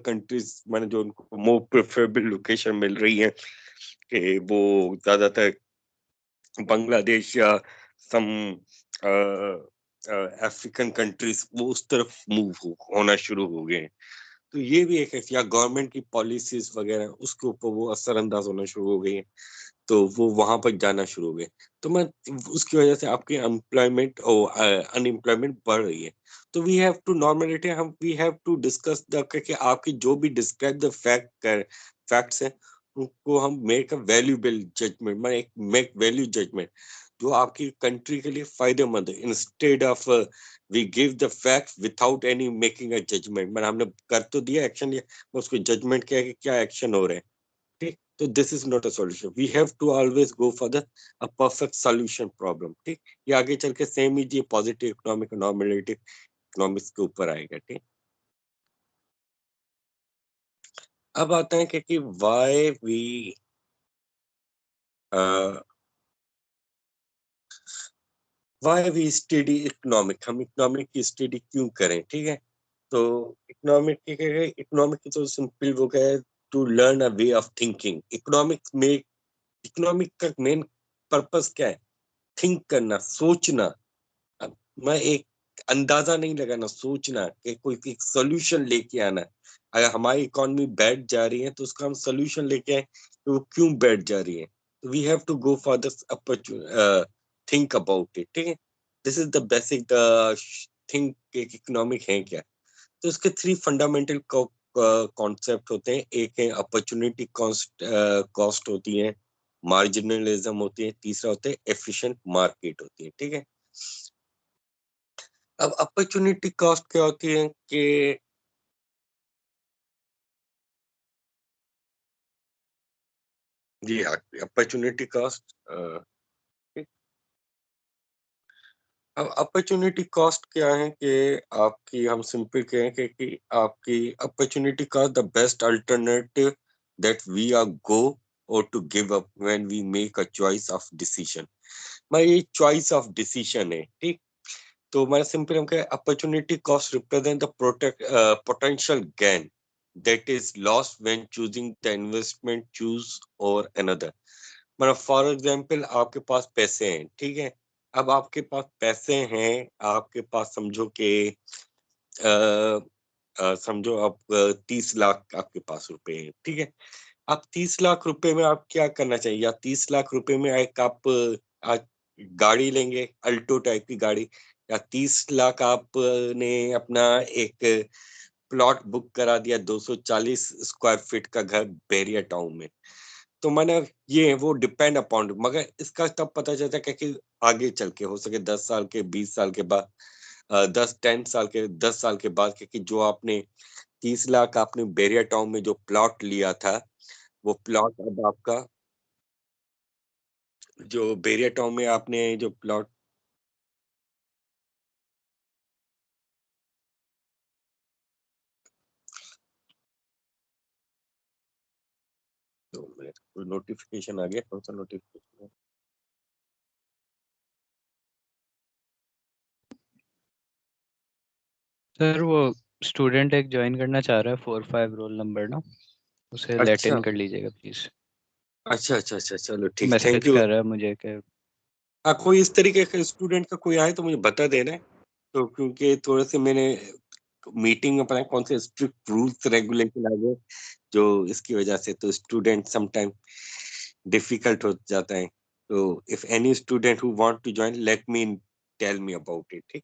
Countries मैंने जो उनको मोर प्रेफरेबल लोकेशन मिल रही है कि वो ज्यादातर बांग्लादेश या सम अफ्रीकन कंट्रीज वो उस तरफ होना शुरू हो गए हैं। तो ये भी एक है, या गवर्नमेंट की पॉलिसीज वगैरह उसके ऊपर वो असरअंदाज होना शुरू हो गई है, तो वो वहां पर जाना शुरू हो गए। तो मैं उसकी वजह से आपकी एम्प्लॉयमेंट और अनएम्प्लॉयमेंट बढ़ रही है। तो वी हैव टू नॉर्मलिटी, हम we have to discuss the कि आपकी जो भी डिस्क्राइब द फैक्ट्स है उनको हम मेक अ वैल्यूबल जजमेंट, मैं एक मेक वैल्यू जजमेंट जो आपकी कंट्री के लिए फायदेमंद है, instead of we give the fact without any making a judgement. मैंने हमने कर तो दिया, एक्शन लिया, उसको जजमेंट किया कि क्या एक्शन हो रहे हैं। ठीक, तो this is not a solution, we have to always go for the a perfect solution problem. ठीक, ये आगे चल के सेम ही ये पॉजिटिव इकोनॉमिक नॉर्मलिटी इकोनॉमिक्स के ऊपर आएगा। ठीक, अब आता है कि why we why we study economic, हम इकोनॉमिक की स्टडी क्यों करें। ठीक है, तो इकोनॉमिक की क्या है, इकोनॉमिक की तो सिंपल वो क्या है, to learn a way of thinking. Economics में इकोनॉमिक का मेन पर्पस क्या है, थिंक करना, सोचना। अब मैं एक अंदाजा नहीं लगाना, सोचना कि कोई एक सोल्यूशन लेके आना। अगर हमारी इकोनॉमी बैठ जा रही है तो उसका हम सोल्यूशन लेके आए तो वो क्यों बैठ जा रही है। We have to go for this think about it. ठीक है, this is the basic think economic है क्या। तो इसके थ्री फंडामेंटल कॉन्सेप्ट होते हैं। एक है अपॉर्चुनिटी कॉस्ट, कॉस्ट होती है, मार्जिनलिज्म होती है, तीसरा होता है एफिशिएंट मार्केट होती है। ठीक है, अब अपॉर्चुनिटी कॉस्ट क्या होती है कि जी हाँ, अपॉर्चुनिटी कॉस्ट। अब अपॉर्चुनिटी कॉस्ट क्या है कि आपकी, हम सिंपल कहें कि आपकी opportunity cost the best alternative that we are go or to give up when we make a choice of decision. मैं ये चॉइस ऑफ डिसीजन है। ठीक, तो मैं सिंपल हम कहें opportunity cost represent the potential gain that is lost when choosing the investment choose or another। मतलब for example आपके पास पैसे हैं, ठीक है, अब आपके पास पैसे हैं, आपके पास समझो कि समझो आप 30 लाख आपके पास रुपए हैं। ठीक है, आप 30 लाख रुपए में आप क्या करना चाहिए, या 30 लाख रुपए में एक आप आज गाड़ी लेंगे, अल्टो टाइप की गाड़ी, या 30 लाख आपने अपना एक प्लॉट बुक करा दिया 240 स्क्वायर फीट का घर बैरिया टाउन में। तो मैंने ये वो डिपेंड अपॉन, मगर इसका तब पता चलता है कि आगे चल के हो सके 10 साल के 20 साल के बाद, 10 साल के बाद, क्योंकि जो आपने 30 लाख आपने बैरिया टाउन में जो प्लॉट लिया था, वो प्लॉट अब आपका, जो बैरिया टाउन में आपने जो प्लॉट, तो कोई नोटिफिकेशन आ गया, कौन सा नोटिफिकेशन। सर वो स्टूडेंट एक ज्वाइन करना चाह रहा है 4-5 रोल नंबर ना, उसे लेट अच्छा इन कर लीजिएगा प्लीज। अच्छा अच्छा अच्छा, चलो ठीक, थैंक मैसेज यू। कर रहा है मुझे कि हाँ, कोई इस तरीके का स्टूडेंट का कोई आए तो मुझे बता देना है। तो क्योंकि थोड़े से मैंने मीटिंग में पता है कौन से स्ट्रिक्ट रूल्स रेगुलेशन आ गए, जो इसकी वजह से तो स्टूडेंट समटाइम डिफिकल्ट हो जाता है। तो if any student who want to join let me tell me about it. ठीक,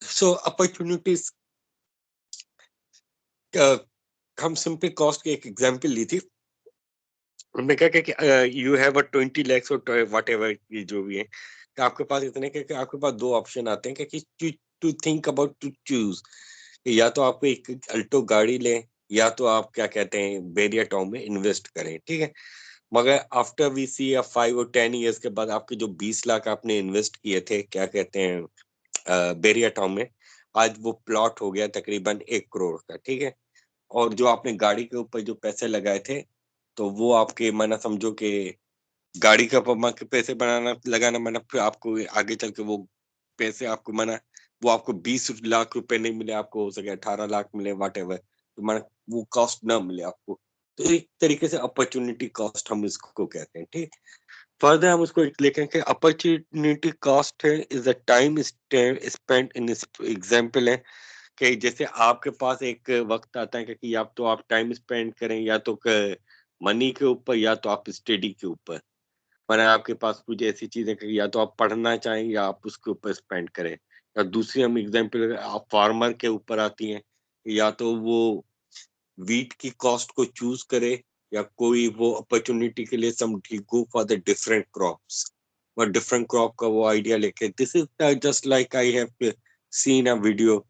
सो अपॉर्चुनिटीज, हम सिंपल कॉस्ट की एक एग्जांपल ली थी। उन्होंने कहा कि यू हैव अ 20 lakhs और वट एवर, ये जो भी है, कि आपके पास इतने कि आपके पास दो ऑप्शन आते हैं कि to think about to choose, या तो आपको एक अल्टो गाड़ी लें, या तो आप क्या कहते हैं बेरिया टाउन में इन्वेस्ट करें। ठीक है, मगर आफ्टर वी सी 5 और 10 years के बाद आपके जो 20 लाख आपने इन्वेस्ट किए थे क्या कहते हैं बेरिया टाउन में, आज वो प्लॉट हो गया तकरीबन 1 करोड़ का। ठीक है, और जो आपने गाड़ी के ऊपर जो पैसे लगाए थे, तो वो आपके माना समझो कि गाड़ी का के पैसे बनाना लगाना, माना फिर आपको आगे चल के वो पैसे आपको माना वो आपको 20 लाख रुपए नहीं मिले, आपको हो सके 18 लाख मिले, व्हाटएवर, तो माना वो कॉस्ट ना मिले आपको। तो एक तरीके से अपॉर्चुनिटी कॉस्ट हम इसको कहते हैं, ठीक। फर्दर हम उसको लिखें कि अपॉर्चुनिटी कॉस्ट है is the time spent in, example है कि जैसे आपके पास एक वक्त आता है कि या तो आप टाइम स्पेंड करें या तो मनी के ऊपर या तो आप स्टडी के ऊपर, पर आपके पास कुछ ऐसी चीजें कि या तो आप पढ़ना चाहें या आप उसके ऊपर स्पेंड करें। या दूसरी हम एग्जांपल आप फार्मर के ऊपर आती हैं, या तो वो व्हीट की कॉस्ट को चूज करे या कोई वो अपॉर्चुनिटी के लिए some go for the different crops और डिफरेंट क्रॉप का वो आइडिया लेके, this is just like I have seen a video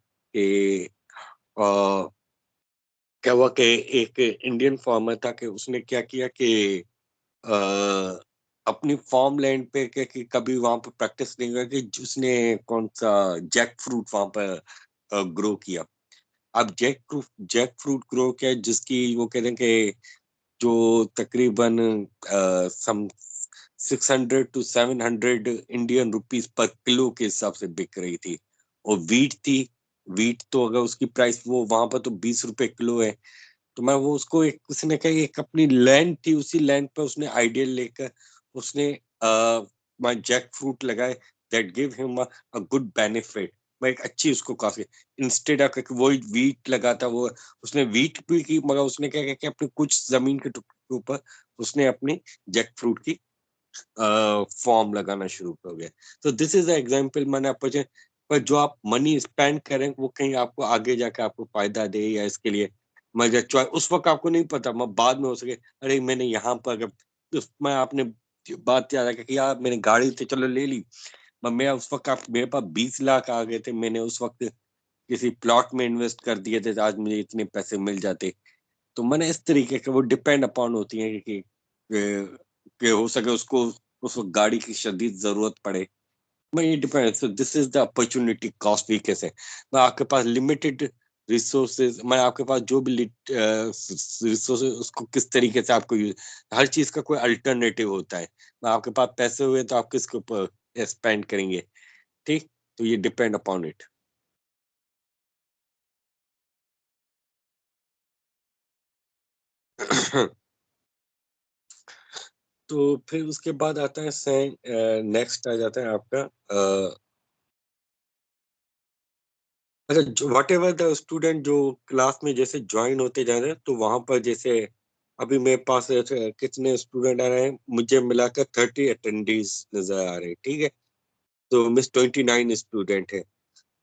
क्या हुआ कि एक इंडियन फार्मर था कि उसने क्या किया कि अ, अपनी फार्म लैंड पे कि कभी वहां पर प्रैक्टिस नहीं हुआ कि उसने कौन सा जैक फ्रूट वहां पर ग्रो किया। अब जैक फ्रूट ग्रो किया जिसकी वो कहते हैं कि जो तकरीबन सम 600 to 700 इंडियन रुपीस पर किलो के हिसाब से बिक रही थी। और वीट थी, वीट तो अगर उसकी प्राइस वो वहां पर तो 20 रुपए किलो है। तो मैं वो उसको एक उसने कहा एक अपनी लैंड थी, उसी लैंड पर उसने आइडिया लेकर उसने माय जैक फ्रूट लगाए that give him a good benefit. मैं एक अच्छी उसको काफी इंस्टेड ऑफ वो वीट लगाता वो उसने वीट भी की, मगर उसने क्या किया कि अपने कुछ जमीन के टुकड़े के ऊपर उसने अपनी जैक फ्रूट की फॉर्म लगाना शुरू कर गया। तो दिस इज द एग्जांपल मैंने आपको पर जो आप मनी स्पेंड करें वो कहीं आपको आगे जाके आपको फायदा दे या इसके लिए मगर उस वक्त आपको नहीं पता, मैं बाद में हो सके अरे मैंने यहाँ पर मैं आपने बात याद आ कि यार मैंने गाड़ी तो चलो ले ली, पर मैं उस वक्त आप मेरे पास 20 लाख आ गए थे, मैंने उस वक्त किसी प्लॉट में इन्वेस्ट कर दिए थे तो आज मुझे इतने पैसे मिल जाते। तो मैंने इस तरीके के वो डिपेंड अपॉन होती है कि हो सके उसको उस वक्त गाड़ी की शदीद जरूरत पड़े। मैं ये depend, so this is the opportunity cost we कैसे मैं आपके पास लिमिटेड रिसोर्सेज, मैं आपके पास जो भी रिसोर्सेज उसको किस तरीके से आपको यूज, हर चीज का कोई अल्टरनेटिव होता है। मैं आपके पास पैसे हुए तो आप किसके ऊपर स्पेंड करेंगे, ठीक। तो ये डिपेंड अपॉन इट। तो फिर उसके बाद आता है नेक्स्ट आ जाता है आपका अच्छा वट एवर द स्टूडेंट जो क्लास में जैसे ज्वाइन होते जा रहे हैं तो वहां पर जैसे अभी मेरे पास ऐसे कितने स्टूडेंट आ रहे हैं, मुझे मिलाकर 30 अटेंडीज नजर आ रहे हैं, ठीक है। तो मिस 29 स्टूडेंट है।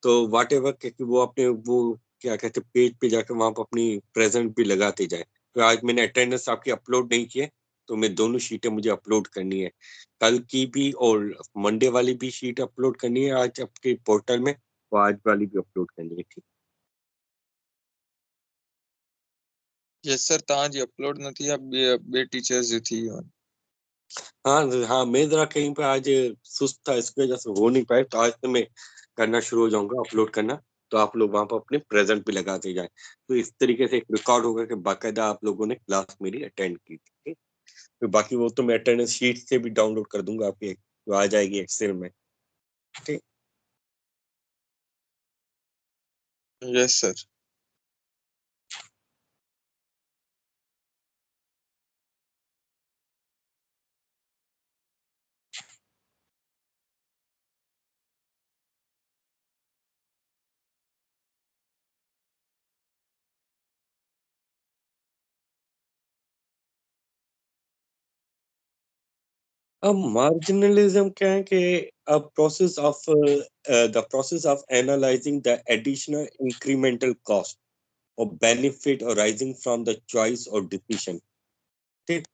तो वट एवर क्योंकि वो अपने वो क्या कहते हैं पेज पे जाकर वहां पर अपनी प्रेजेंट भी लगाते जाए। तो आज मैंने अटेंडेंस आपकी अपलोड नहीं की है, तो मैं दोनों शीटें मुझे अपलोड करनी है, कल की भी और मंडे वाली भी शीट अपलोड करनी है आज आपके पोर्टल में, और आज वाली भी अपलोड करनी है, ठीक। यस सर, तव्हां जी अपलोड न थी आहे, ॿिए टीचर्स जी थी वियूं आहिनि। हाँ हाँ, मैं जरा कहीं पे आज सुस्त था इसकी वजह से हो नहीं पाए, तो आज से मैं करना शुरू हो जाऊंगा अपलोड करना। तो आप लोग वहां पर अपने प्रेजेंट भी लगाते जाएं, तो इस तरीके से एक रिकॉर्ड होगा कि बाकायदा आप लोगों ने क्लास मेरी अटेंड की थी, ठीक? तो बाकी वो तो मैं अटेंडेंस शीट से भी डाउनलोड कर दूंगा आपके, तो आ जाएगी एक्सेल में, ठीक। Yes sir. अब मार्जिनलिज्म क्या है कि a process of the process of analyzing the additional incremental cost or benefit arising from the choice or decision, ठीक।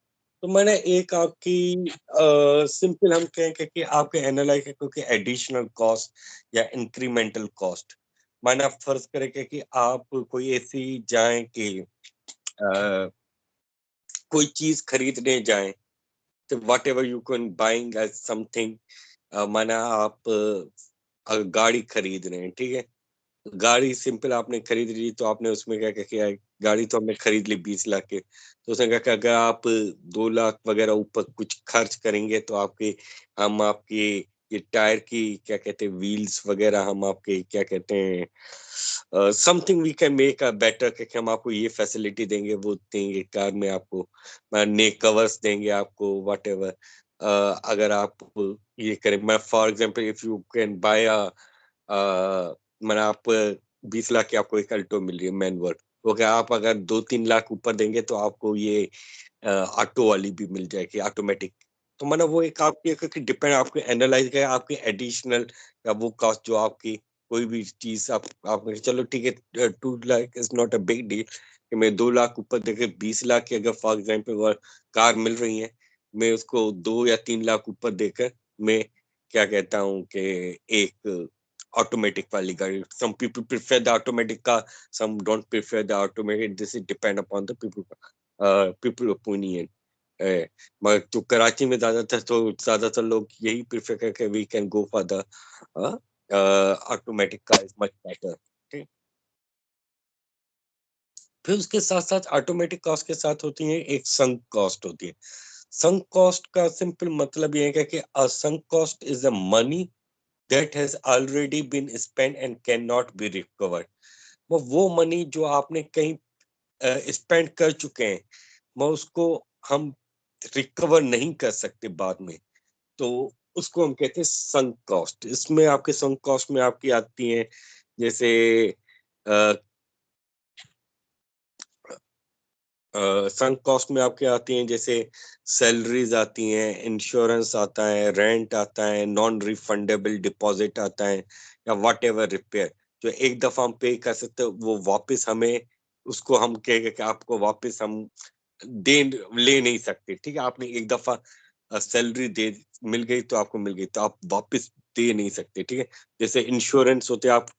तो मैंने एक आपकी सिंपल हम कहें कि आपके एनालाइज क्योंकि एडिशनल कॉस्ट या इंक्रीमेंटल कॉस्ट, माना आप फर्ज करें कि आप कोई ऐसी जाएं कि अ, कोई चीज खरीदने जाएं, तो whatever you can buying as something, माना आप गाड़ी खरीद रहे हैं, ठीक है। गाड़ी सिंपल आपने खरीद ली, तो आपने उसमें क्या क्या किया है, गाड़ी तो हमने खरीद ली 20 लाख के, तो उसने कहा कि अगर आप 2 लाख वगैरह ऊपर कुछ खर्च करेंगे तो आपकी हम आपकी ये टायर की क्या कहते हैं व्हील्स वगैरह हम आपके क्या कहते हैं something we can make a better कि हम आपको ये फैसिलिटी देंगे वो देंगे कार में आपको नए कवर्स देंगे आपको वट एवर अगर आप ये करें मैं for example if you can buy मैंने आप 20 लाख की आपको एक अल्टो मिल रही है मैनुअल ओके आप अगर 2-3 लाख ऊपर देंगे तो आपको ये ऑटो वाली भी मिल जाएगी ऑटोमेटिक तो मतलब वो एक आपके डिपेंड आपके एनालाइज करें आपके एडिशनल या वो कॉस्ट जो आपकी कोई भी चीज आप चलो ठीक है 2 lakh is not a big deal कि मैं 2 लाख ऊपर देके 20 लाख की अगर फॉर एग्जाम्पल कार मिल रही है मैं उसको 2 या 3 लाख ऊपर देकर मैं क्या कहता हूँ कि एक automatic वाली गाड़ी some people prefer the automatic car some don't prefer the automatic this is depend upon the people opinion मगर तो कराची में ज्यादातर लोग यही प्रेफर करके we can go for the automatic car is much better ठीक फिर उसके साथ साथ ऑटोमेटिक कॉस्ट के साथ होती है एक संक कॉस्ट होती है संक कॉस्ट का सिंपल मतलब ये है कि a sunk cost is the money that has already been spent and cannot be recovered वो मनी जो आपने कहीं स्पेंड कर चुके हैं मैं उसको हम रिकवर नहीं कर सकते बाद में तो उसको हम कहते हैं संक कॉस्ट इसमें आपके संक कॉस्ट में आपकी आती है जैसे संक कॉस्ट में आपके आती हैं जैसे सैलरीज आती हैं इंश्योरेंस आता है रेंट आता है नॉन रिफंडेबल डिपॉजिट आता है या व्हाट एवर रिपेयर जो एक दफा हम पे कर सकते हैं वो वापस हमें उसको हम कहेंगे कि आपको वापस हम दे ले नहीं सकते ठीक है आपने एक दफा सैलरी दे मिल गई तो आपको मिल गई तो आप वापस दे नहीं सकते ठीक है जैसे इंश्योरेंस होते हैं आप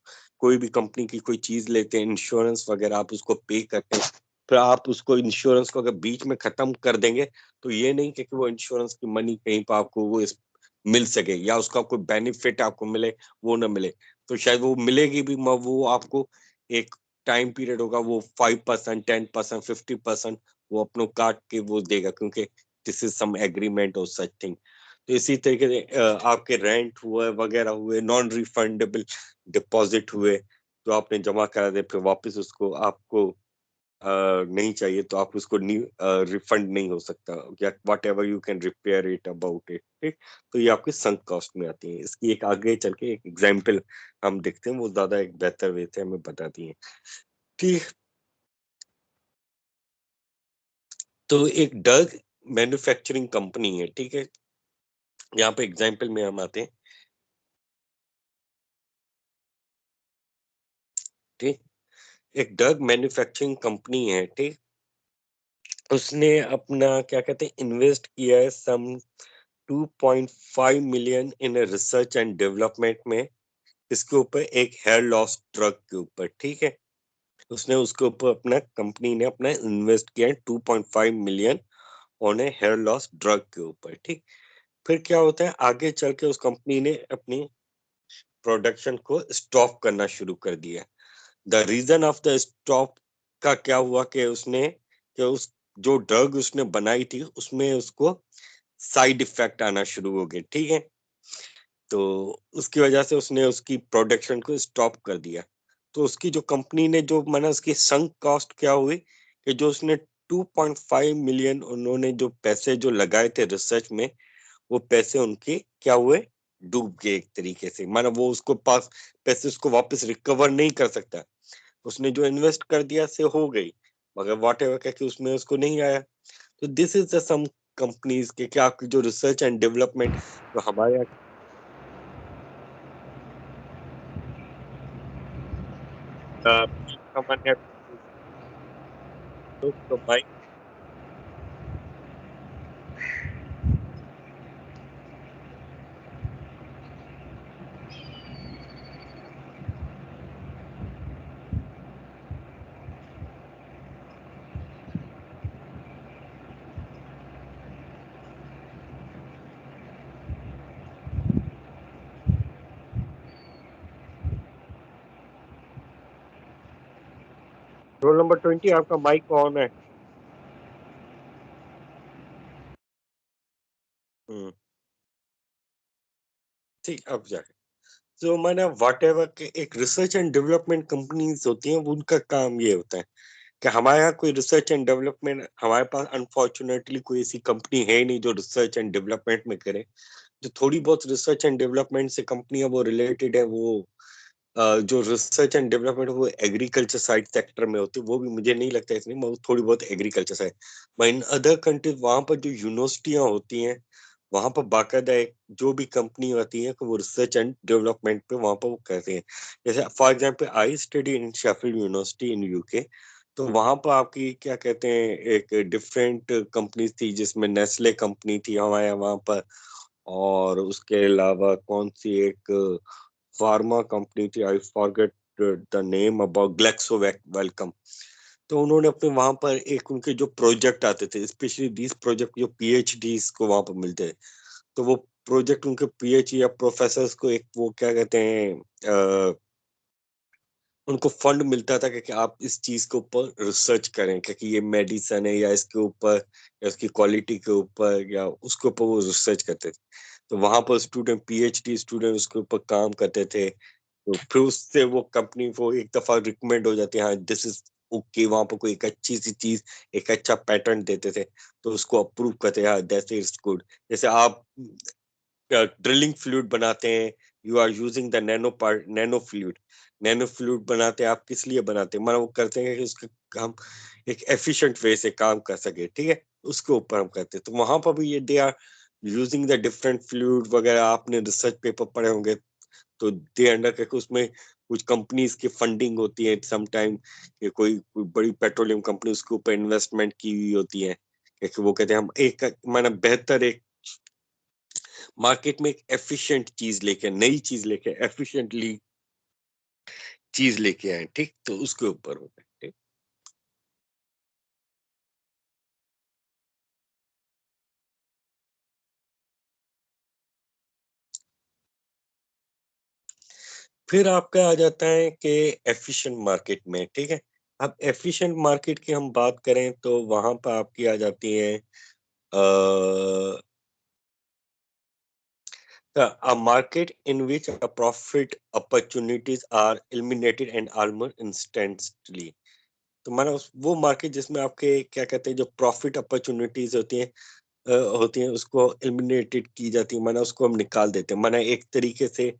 कोई भी कंपनी की कोई चीज लेते हैं इंश्योरेंस वगैरह आप उसको पे करते हैं फिर आप उसको इंश्योरेंस को अगर बीच में खत्म कर देंगे तो ये नहीं कि वो इंश्योरेंस की मनी कहीं पर आपको वो मिल सके या उसका कोई बेनिफिट आपको मिले वो ना मिले तो शायद वो मिलेगी भी मगर वो आपको एक टाइम पीरियड होगा वो 5% 10% 50% वो अपनों काट के वो देगा क्योंकि दिस इज सम एग्रीमेंट और सच थिंग तो इसी तरीके से आपके रेंट हुए वगैरह हुए नॉन रिफंडेबल डिपॉजिट हुए जो आपने जमा करा दे फिर वापस उसको आपको नहीं चाहिए तो आप उसको रिफंड नहीं हो सकता या what ever you can repair it about it ठीक तो ये आपके संक कॉस्ट में आती है इसकी एक आगे चल के एक एग्जाम्पल हम देखते हैं वो ज्यादा एक बेहतर वे से हमें बताती है ठीक तो एक डग मैन्युफैक्चरिंग कंपनी है ठीक है यहाँ पे एग्जाम्पल में हम आते हैं ठीक एक डग मैन्युफैक्चरिंग कंपनी है ठीक उसने अपना क्या कहते हैं इन्वेस्ट किया है सम 2.5 million in research and development में इसके ऊपर एक हेयर लॉस ड्रग के ऊपर ठीक है उसने उसके ऊपर अपना कंपनी ने अपना इन्वेस्ट किया है 2.5 million on a hair loss drug के ऊपर ठीक फिर क्या होता है आगे चल के उस कंपनी ने अपनी प्रोडक्शन को स्टॉप करना शुरू कर दिया the reason of the stop का क्या हुआ कि उसने कि उस जो ड्रग उसने बनाई थी उसमें उसको साइड इफेक्ट आना शुरू हो गए ठीक है तो उसकी वजह से उसने उसकी प्रोडक्शन को स्टॉप कर दिया तो उसकी जो कंपनी ने जो माना उसकी संक कॉस्ट क्या हुई कि जो उसने 2.5 मिलियन उन्होंने जो पैसे जो लगाए थे रिसर्च में वो पैसे उनके क्या हुए डूब गए एक तरीके से माना वो उसको पास पैसे उसको वापस रिकवर नहीं कर सकता उसने जो इन्वेस्ट कर दिया से हो गई मगर वॉट एवर क्या कि उसमें उसको नहीं आया तो this is the some companies के क्या आपकी जो रिसर्च एंड डेवलपमेंट जो हमारे यहाँ someone have to तो भाई रोल नंबर 20 आपका माइक ऑन है हम्म ठीक अब जाके तो मैंने वट एवर के एक रिसर्च एंड डेवलपमेंट कंपनीज होती हैं, वो उनका काम ये होता है कि हमारे यहाँ कोई रिसर्च एंड डेवलपमेंट, हमारे पास अनफॉर्चुनेटली कोई ऐसी कंपनी है नहीं जो रिसर्च एंड डेवलपमेंट में करे। जो थोड़ी बहुत रिसर्च एंड डेवलपमेंट से कंपनियां वो रिलेटेड है, वो जो रिसर्च एंड डेवलपमेंट वो एग्रीकल्चर साइड सेक्टर में होती है, वो भी मुझे नहीं लगता इतनी, वो थोड़ी बहुत agriculture side. But in other countries वहां पर जो यूनिवर्सिटियां होती हैं, वहां पर बाकायदा एक जो भी कंपनी होती है वो रिसर्च एंड डेवलपमेंट पे वहां पर वो करते हैं। जैसे for example I study in Sheffield university in UK, तो वहां पर आपकी क्या कहते हैं एक डिफरेंट कंपनी थी, जिसमें नेस्ले कंपनी थी हमारे यहाँ वहां पर, और उसके अलावा कौन सी एक फार्मा कंपनी थी, I forget the name, about Glaxo welcome. तो उन्होंने अपने वहां पर एक उनके जो प्रोजेक्ट आते थे, स्पेशली दिस प्रोजेक्ट जो पीएचडी को वहां पर मिलते हैं, तो वो प्रोजेक्ट उनके पीएचडी या प्रोफेसर्स को एक वो क्या कहते हैं उनको फंड मिलता था कि आप इस चीज के ऊपर रिसर्च करें, क्योंकि ये मेडिसिन है या इसके ऊपर या उसकी क्वालिटी के ऊपर या उसके ऊपर वो रिसर्च करते थे। तो वहां पर स्टूडेंट पीएचडी स्टूडेंट उसके ऊपर काम करते थे, तो फिर उससे वो कंपनी को एक दफा रिकमेंड हो जाती है, हाँ दिस इज ओके, वहां पर कोई एक अच्छी सी चीज एक अच्छा पैटर्न देते थे, तो उसको अप्रूव करते हैं, हाँ दैट इज गुड। जैसे आप ड्रिलिंग फ्लूइड बनाते हैं, you are using the nano fluid, nano fluid बनाते हैं, आप किस लिए बनाते हैं, मतलब वो करते हैं कि उसका हम एक एफिशिएंट वे से काम कर सके, ठीक है, उसके ऊपर हम करते हैं। तो वहां पर भी ये they are using the different fluid वगैरह, आपने रिसर्च पेपर पढ़े होंगे, तो दे अंडर करके उसमें कुछ कंपनीज की फंडिंग होती है समटाइम, कोई बड़ी पेट्रोलियम कंपनी उसके ऊपर इन्वेस्टमेंट की हुई होती है, क्योंकि वो कहते हैं हम एक माना बेहतर एक मार्केट में एक एफिशिएंट चीज लेके, नई चीज लेके एफिशिएंटली चीज लेके आए, ठीक, तो उसके ऊपर होता है, ठीक। फिर आपका आ जाता है कि एफिशिएंट मार्केट में, ठीक है। अब एफिशिएंट मार्केट की हम बात करें तो वहां पर आपकी आ जाती है a market in which a profit opportunities are eliminated and almost instantly। तो माना वो मार्केट जिसमें आपके क्या कहते हैं जो प्रॉफिट अपॉर्चुनिटीज होती हैं उसको एलिमिनेटेड की जाती है, माना उसको हम निकाल देते हैं, माना एक तरीके से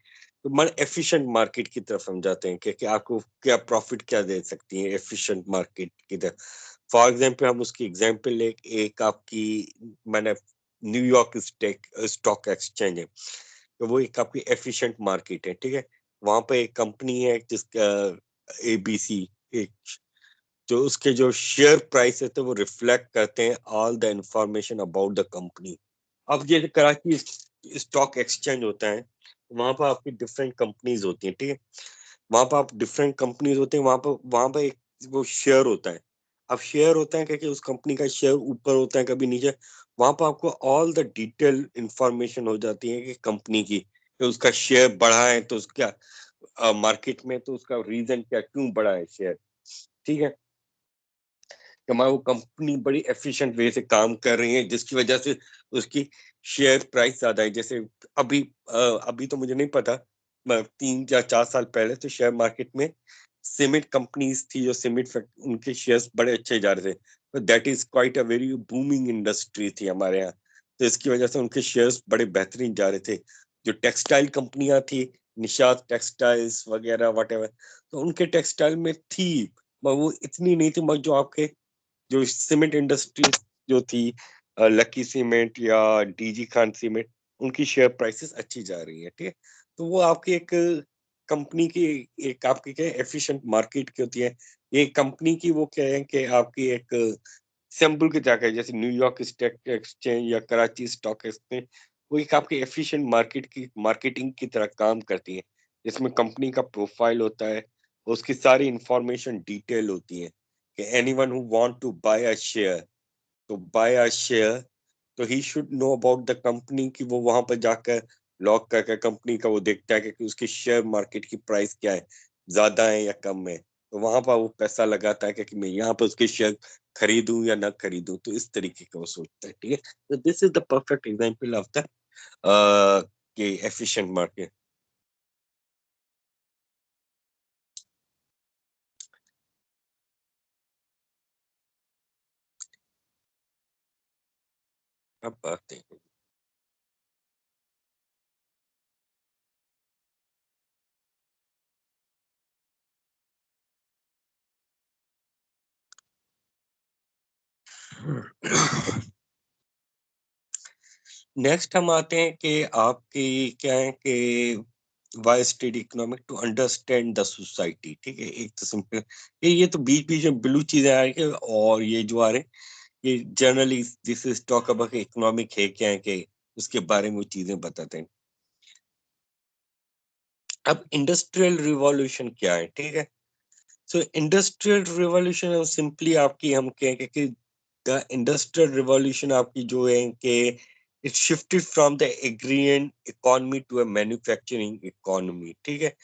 तो माना एफिशिएंट मार्केट की तरफ हम जाते हैं कि आपको क्या प्रॉफिट क्या दे सकती है एफिशिएंट मार्केट की तरफ। फॉर एग्जांपल हम उसकी एग्जांपल ले, एक आपकी मैंने न्यूयॉर्क स्टॉक एक्सचेंज है, तो वो एक आपकी एफिशिएंट मार्केट है, ठीक है। वहां पे एक कंपनी है जिसका एबीसी, एक जो उसके जो शेयर प्राइस है तो वो रिफ्लेक्ट करते हैं all the information about the company. अब ये कराची स्टॉक एक्सचेंज होता है, वहां पर आपकी डिफरेंट कंपनीज होती हैं, ठीक है। वहां पर आप डिफरेंट कंपनीज होते हैं, वहां पर एक वो शेयर होता है। अब शेयर होता है क्योंकि उस कंपनी का शेयर ऊपर होता है कभी नीचे, वहां पर आपको ऑल द डिटेल इंफॉर्मेशन हो जाती है कि कंपनी की, कि उसका शेयर बढ़ा है तो उसका मार्केट में तो उसका रीजन क्या, क्यों बढ़ा है शेयर, ठीक है। कि हमारी वो कंपनी बड़ी एफिशिएंट वे से काम कर रही है जिसकी वजह से उसकी शेयर प्राइस ज्यादा है। जैसे अभी अभी तो मुझे नहीं पता, 3 या 4 साल पहले तो शेयर मार्केट में सीमेंट कंपनीज थी जो सीमेंट उनके शेयर्स बड़े अच्छे जा रहे थे, तो that is quite a very booming industry थी हमारे यहाँ, तो इसकी वजह से उनके शेयर्स बड़े बेहतरीन जा रहे थे। जो टेक्सटाइल कंपनियां थी, निशात टेक्सटाइल्स वगैरह वट, तो उनके टेक्सटाइल में थी, मगर वो इतनी नहीं थी, मगर जो आपके जो सीमेंट इंडस्ट्री जो थी, लकी सीमेंट या डीजी खान सीमेंट, उनकी शेयर प्राइसेस अच्छी जा रही है, ठीक है। तो वो आपकी एक कंपनी की एक आपकी क्या एफिशिएंट मार्केट की होती है। ये कंपनी की वो क्या है कि आपकी एक सिंबल की तरह है, जैसे न्यूयॉर्क स्टॉक एक्सचेंज या कराची स्टॉक एक्सचेंज, वो एक आपकी एफिशिएंट मार्केट की मार्केटिंग की तरह काम करती है, जिसमें कंपनी का प्रोफाइल होता है, उसकी सारी इंफॉर्मेशन डिटेल होती है कि anyone who want to buy a share, to buy a share, तो he should know about the company, की वो वहां पर जाकर लॉग करके कंपनी का वो देखता है कि उसकी शेयर मार्केट की प्राइस क्या है, ज्यादा है या कम है, तो वहां पर वो पैसा लगाता है कि मैं यहाँ पर उसके शेयर खरीदूं या ना खरीदूं, तो इस तरीके का वो सोचता है, ठीक है। तो this is the perfect example of the ये एफिशिएंट मार्केट। अब बात है नेक्स्ट हम आते हैं कि आपकी क्या है कि why study economic to understand the society. ठीक है, एक तो सिंपल ये तो बीच बीच में ब्लू चीजें आ रही है, और ये जो आ रहे हैं ये generally this is talk about economic है क्या है कि उसके बारे में वो चीजें बताते हैं। अब इंडस्ट्रियल रिवॉल्यूशन क्या है? ठीक है, सो इंडस्ट्रियल रिवॉल्यूशन सिंपली आपकी हम कहेंगे कि द इंडस्ट्रियल रिवॉल्यूशन आपकी जो है कि it shifted from the agrarian economy to a manufacturing economy. ठीक है,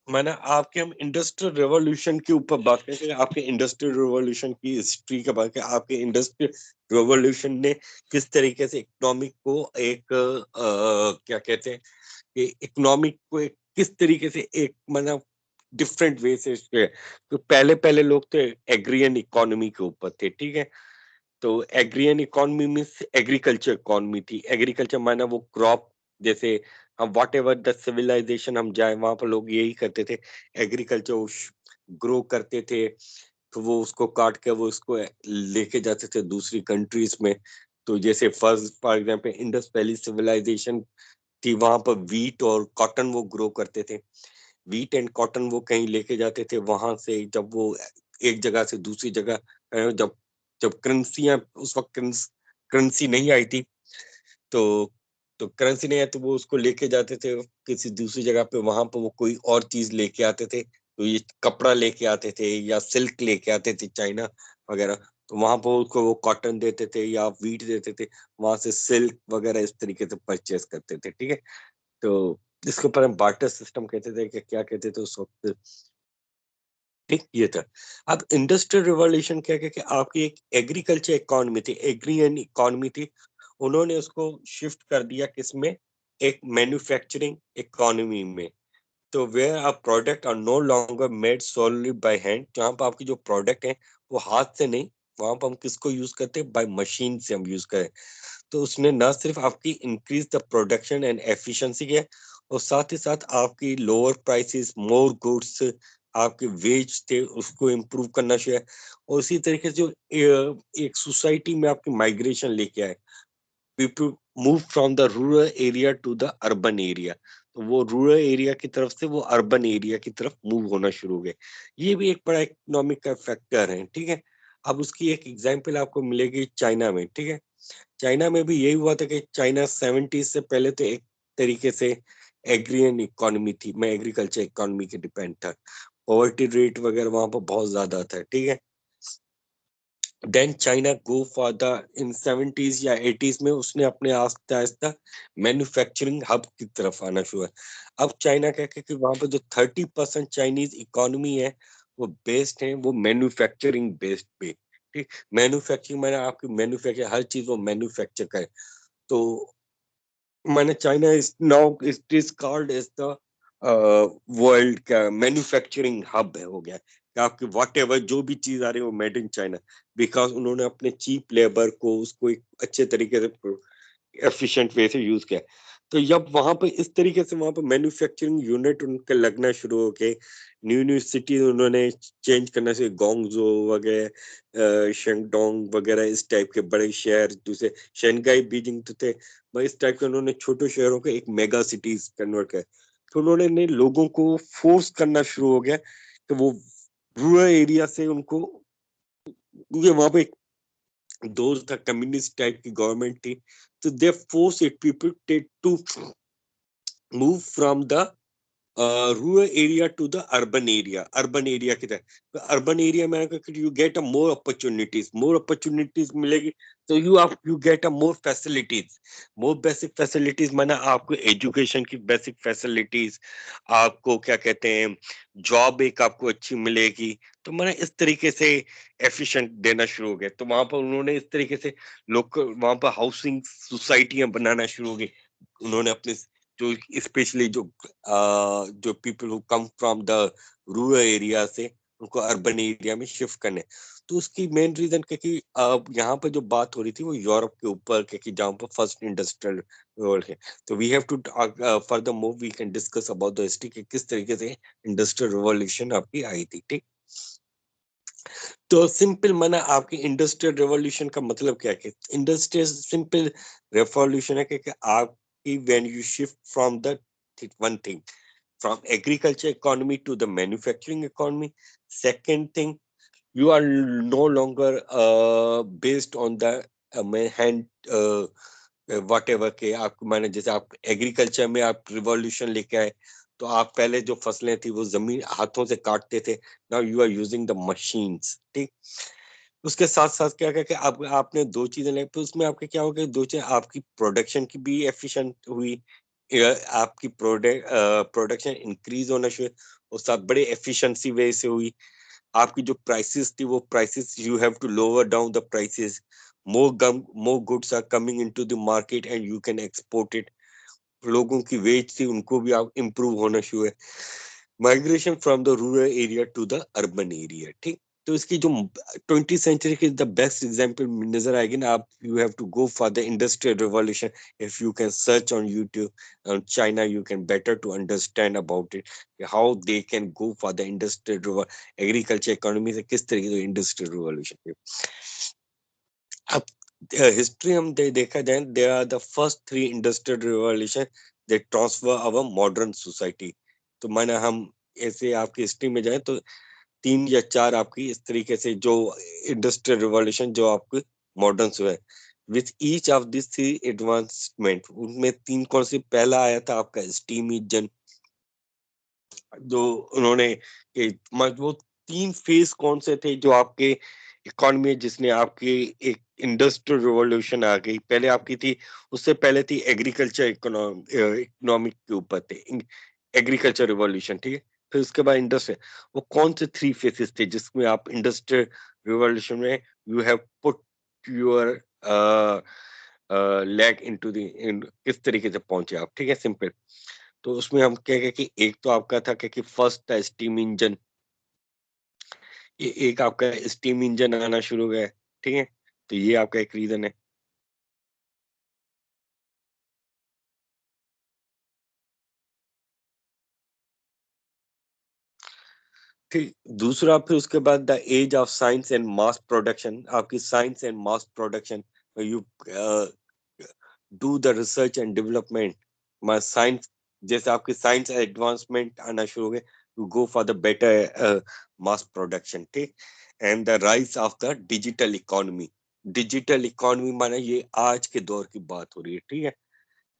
मैंने आपके हम इंडस्ट्रियल रेवोल्यूशन के ऊपर बात करें, आपके इंडस्ट्रियल रेवोल्यूशन की हिस्ट्री का बात करें, आपके इंडस्ट्रियल रेवोल्यूशन ने किस तरीके से इकोनॉमिक को एक क्या कहते हैं कि इकोनॉमिक को एक किस तरीके से एक मतलब डिफरेंट वे से तो पहले पहले लोग तो एग्रियन इकोनॉमी के ऊपर थे। ठीक है, तो एग्रियन इकोनॉमी मीन्स एग्रीकल्चर इकोनॉमी थी। एग्रीकल्चर माना वो क्रॉप, जैसे हम वॉट एवर द सिविलाइजेशन हम जाए वहां पर लोग यही करते थे, एग्रीकल्चर ग्रो करते थे, तो वो उसको काट के वो उसको लेके जाते थे दूसरी कंट्रीज में। तो जैसे first for example Indus valley civilization थी, वहां पर वीट और कॉटन वो ग्रो करते थे। वीट एंड कॉटन वो कहीं लेके जाते थे, वहां से जब वो एक जगह से दूसरी जगह जब जब करेंसियां उस वक्त करेंसी नहीं आई थी, तो करेंसी नहीं आई तो वो उसको लेके जाते थे किसी दूसरी जगह पे, वहां पर वो कोई और चीज लेके आते थे, तो ये कपड़ा लेके आते थे या सिल्क लेके आते थे चाइना वगैरह, तो वहां पर उसको वो कॉटन देते थे या वीट देते थे, वहां से सिल्क वगैरह इस तरीके से परचेस करते थे। ठीक है, तो जिसके ऊपर हम बार्टर सिस्टम कहते थे कि क्या कहते थे उस वक्त। ठीक, ये था। अब इंडस्ट्रियल रिवॉल्यूशन क्या कि आपकी एक एग्रीकल्चर इकोनॉमी थी, एग्रीयन इकोनॉमी थी, उन्होंने उसको शिफ्ट कर दिया किसमें, एक मैन्युफैक्चरिंग इकोनॉमी में। तो where are product are no longer made solely by hand, जहाँ पर आपकी जो प्रोडक्ट है वो हाथ से नहीं, वहां पर हम किसको यूज करते हैं, बाय मशीन से हम यूज करें। तो उसने ना सिर्फ आपकी increase the production and efficiency किया, और साथ ही साथ आपकी लोअर प्राइसेस, मोर गुड्स, आपके वेज थे उसको इम्प्रूव करना चाहिए, और उसी तरीके से जो एक सोसाइटी में आपकी माइग्रेशन लेके आए, people move from the rural area to the urban area, तो वो रूरल एरिया की तरफ से वो अर्बन एरिया की तरफ मूव होना शुरू हो गए। ये भी एक बड़ा इकोनॉमिक का फैक्टर है। ठीक है, अब उसकी एक एग्जांपल आपको मिलेगी चाइना में। ठीक है, चाइना में भी यही हुआ था कि चाइना 70 से पहले तो एक तरीके से एग्रियन इकोनॉमी थी, मैं एग्रीकल्चर इकोनॉमी के डिपेंड था, पॉवर्टी रेट वगैरह वहां पर बहुत ज्यादा था। ठीक है, then China go for the in 70s या 80s में उसने अपने आस्ता आस्ता मैन्युफैक्चरिंग हब की तरफ आना शुरू है। अब चाइना क्या कि वहां पर जो 30% चाइनीज इकोनॉमी है वो बेस्ड है, वो मैन्युफैक्चरिंग बेस्ड पे। ठीक, मैन्युफैक्चरिंग मैंने आपकी मैन्युफैक्चर हर चीज वो मैन्युफैक्चर करे, तो मैंने China is now it is called as the world का मैन्युफैक्चरिंग हब है, हो गया कि आपके वॉट एवर जो भी चीज आ रही है वो मेड इन चाइना, बिकॉज उन्होंने अपने चीप लेबर को उसको एक अच्छे तरीके से एफिशिएंट वे से यूज किया। तो जब वहां पे इस तरीके से वहां पे मैन्युफैक्चरिंग यूनिट उनके लगना शुरू हो गए, न्यू न्यू सिटी उन्होंने चेंज करना से गोंगजो वगैरह, शेंगडोंग वगैरह इस टाइप के बड़े शहर, दूसरे शंघाई बीजिंग तो थे, पर इस टाइप के उन्होंने छोटे शहरों को एक मेगा सिटीज कन्वर्ट किया। तो उन्होंने लोगों को फोर्स करना शुरू हो गया कि वो रूरल एरिया से उनको, क्योंकि वहां पे those the communist type की गवर्नमेंट थी, तो they force it people to move from the rural area to the urban area की तरह. तो urban area में you get a more opportunities मिलेगी, तो you get a more basic facilities माना आपको education की basic facilities, आपको क्या कहते हैं job एक आपको अच्छी मिलेगी, तो माना इस तरीके से efficient देना शुरू हो गया. तो वहां पर उन्होंने इस तरीके से लोकल वहां पर हाउसिंग सोसाइटियां बनाना शुरू हो गई. उन्होंने अपने जो स्पेशली जो people who come from the rural area से उनको अर्बन एरिया में शिफ्ट करने. तो उसकी मेन रीजन क्योंकि यहाँ पर जो बात हो रही थी वो यूरोप के ऊपर क्योंकि जहाँ पर फर्स्ट इंडस्ट्रियल रिवॉल्यूशन है. तो we have to further move we can discuss about the history कि किस तरीके से इंडस्ट्रियल रिवॉल्यूशन आपकी आई थी. ठीक. तो सिंपल माना आपकी इंडस्ट्रियल रेवोल्यूशन का मतलब क्या है? इंडस्ट्रियल सिंपल रेवोल्यूशन है कि आपकी when you shift from the one thing from agriculture economy to the manufacturing economy. Second thing, you are no longer based on the hand whatever के आपको माने जैसे आप एग्रीकल्चर में आप रिवॉल्यूशन लेके आए तो आप पहले जो फसलें थी वो जमीन हाथों से काटते थे. Now you are using the machines. ठीक. उसके साथ साथ क्या क्या क्या आपने दो चीजें लाई तो उसमें आपके क्या हो गया दो चीजें आपकी प्रोडक्शन की भी एफिशिएंट हुई. आपकी प्रोडक्शन इंक्रीज होना शुरू और सब बड़े एफिशिएंसी वे से हुई. आपकी जो प्राइसेस थी वो prices you have to lower down the prices. more goods are coming into the market and you can export it. लोगों की वेज थी उनको भी आप इम्प्रूव होना शुरू है. Migration from the rural area to the urban area. ठीक. तो इसकी जो 20th सेंचुरी की द बेस्ट एग्जांपल नजर आएगी ना आप you have to go for the industrial revolution. If you can search on YouTube on China you can better to understand about it how they can go for the industrial agriculture economy से किस तरीके से industrial revolution. अब history हम देखा जाए they are the first 3 industrial revolution they transfer our modern society. तो माने हम ऐसे आपकी हिस्ट्री में जाए तो 3 या 4 आपकी इस तरीके से जो इंडस्ट्रियल रिवॉल्यूशन जो आपके मॉडर्न हुए with each of this 3 advancement उनमें 3 कौन सी पहला आया था आपका स्टीम इंजन जो उन्होंने वो 3 फेज कौन से थे जो आपके इकोनॉमी जिसने आपकी एक इंडस्ट्रियल रिवॉल्यूशन आ गई. पहले आपकी थी उससे पहले थी एग्रीकल्चर इकोनॉमिक के ऊपर थे एग्रीकल्चर रिवॉल्यूशन. ठीक है. फिर उसके बाद इंडस्ट्री वो कौन से 3 फेसेस थे जिसमें आप इंडस्ट्रियल रिवॉल्यूशन में you have put your leg into the किस तरीके से पहुंचे आप. ठीक है. सिंपल. तो उसमें हम क्या कह कि एक तो आपका था कि फर्स्ट था स्टीम इंजन. एक आपका स्टीम इंजन आना शुरू हो गया. ठीक है. तो ये आपका एक रीजन है. ठीक. दूसरा फिर उसके बाद the age of science and mass production. आपकी science and mass production you do the research and development. Science जैसे आपकी साइंस एडवांसमेंट आना शुरू हो गए to go for the better mass production. ठीक. And the rise of the digital economy. Digital economy माने ये आज के दौर की बात हो रही है. ठीक है.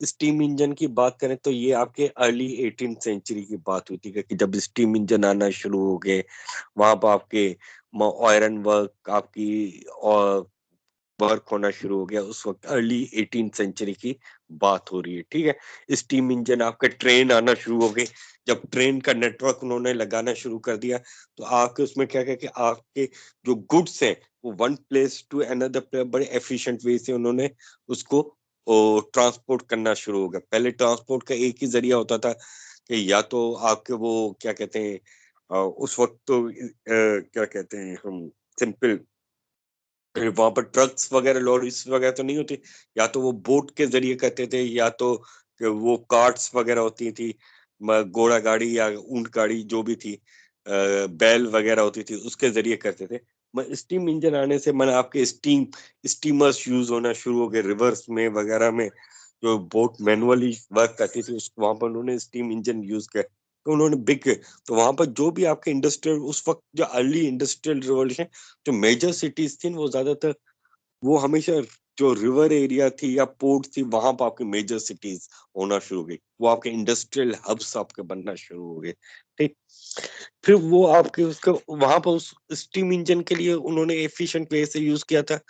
स्टीम इंजन की बात करें तो ये आपके अर्ली 18th सेंचुरी की बात हुई थी कि जब स्टीम इंजन आना शुरू हो गए वहां पर आपके आयरन वर्क आपकी और वर्क होना शुरू हो गया. उस वक्त अर्ली 18th सेंचुरी की बात हो रही है. ठीक है. स्टीम इंजन आपके ट्रेन आना शुरू हो गए. जब ट्रेन का नेटवर्क उन्होंने लगाना शुरू कर दिया तो आपके उसमें क्या क्या कि आपके जो गुड्स हैं वो one place to another place बड़े एफिशिएंट वे से उन्होंने उसको ट्रांसपोर्ट करना शुरू हो गया. पहले ट्रांसपोर्ट का एक ही जरिया होता था कि या तो आपके वो क्या कहते हैं उस वक्त तो क्या कहते हैं हम सिंपल वहां पर ट्रक्स वगैरह लॉरीज वगैरह तो नहीं होती. या तो वो बोट के जरिए करते थे या तो वो कार्ट्स वगैरह होती थी घोड़ा गाड़ी या ऊंट गाड़ी जो भी थी बैल वगैरह होती थी उसके जरिए करते थे. स्टीम इंजन आने से मैंने आपके स्टीमर्स यूज होना शुरू हो गए रिवर्स में वगैरह में जो बोट मैनुअली वर्क करती थी उस वहां पर उन्होंने स्टीम इंजन यूज किया. तो उन्होंने बिग तो वहां पर जो भी आपके इंडस्ट्रियल उस वक्त जो अर्ली इंडस्ट्रियल रिवॉल्यूशन जो मेजर सिटीज थी वो ज्यादातर वो हमेशा जो रिवर एरिया थी या पोर्ट थी वहां पर आपकी मेजर सिटीज होना शुरू हो गई, वो आपके इंडस्ट्रियल हब्स आपके बनना शुरू हो गए। ठीक, फिर वो आपके उसका वहां पर उस स्टीम इंजन के लिए उन्होंने एफिशिएंट वे से यूज किया था।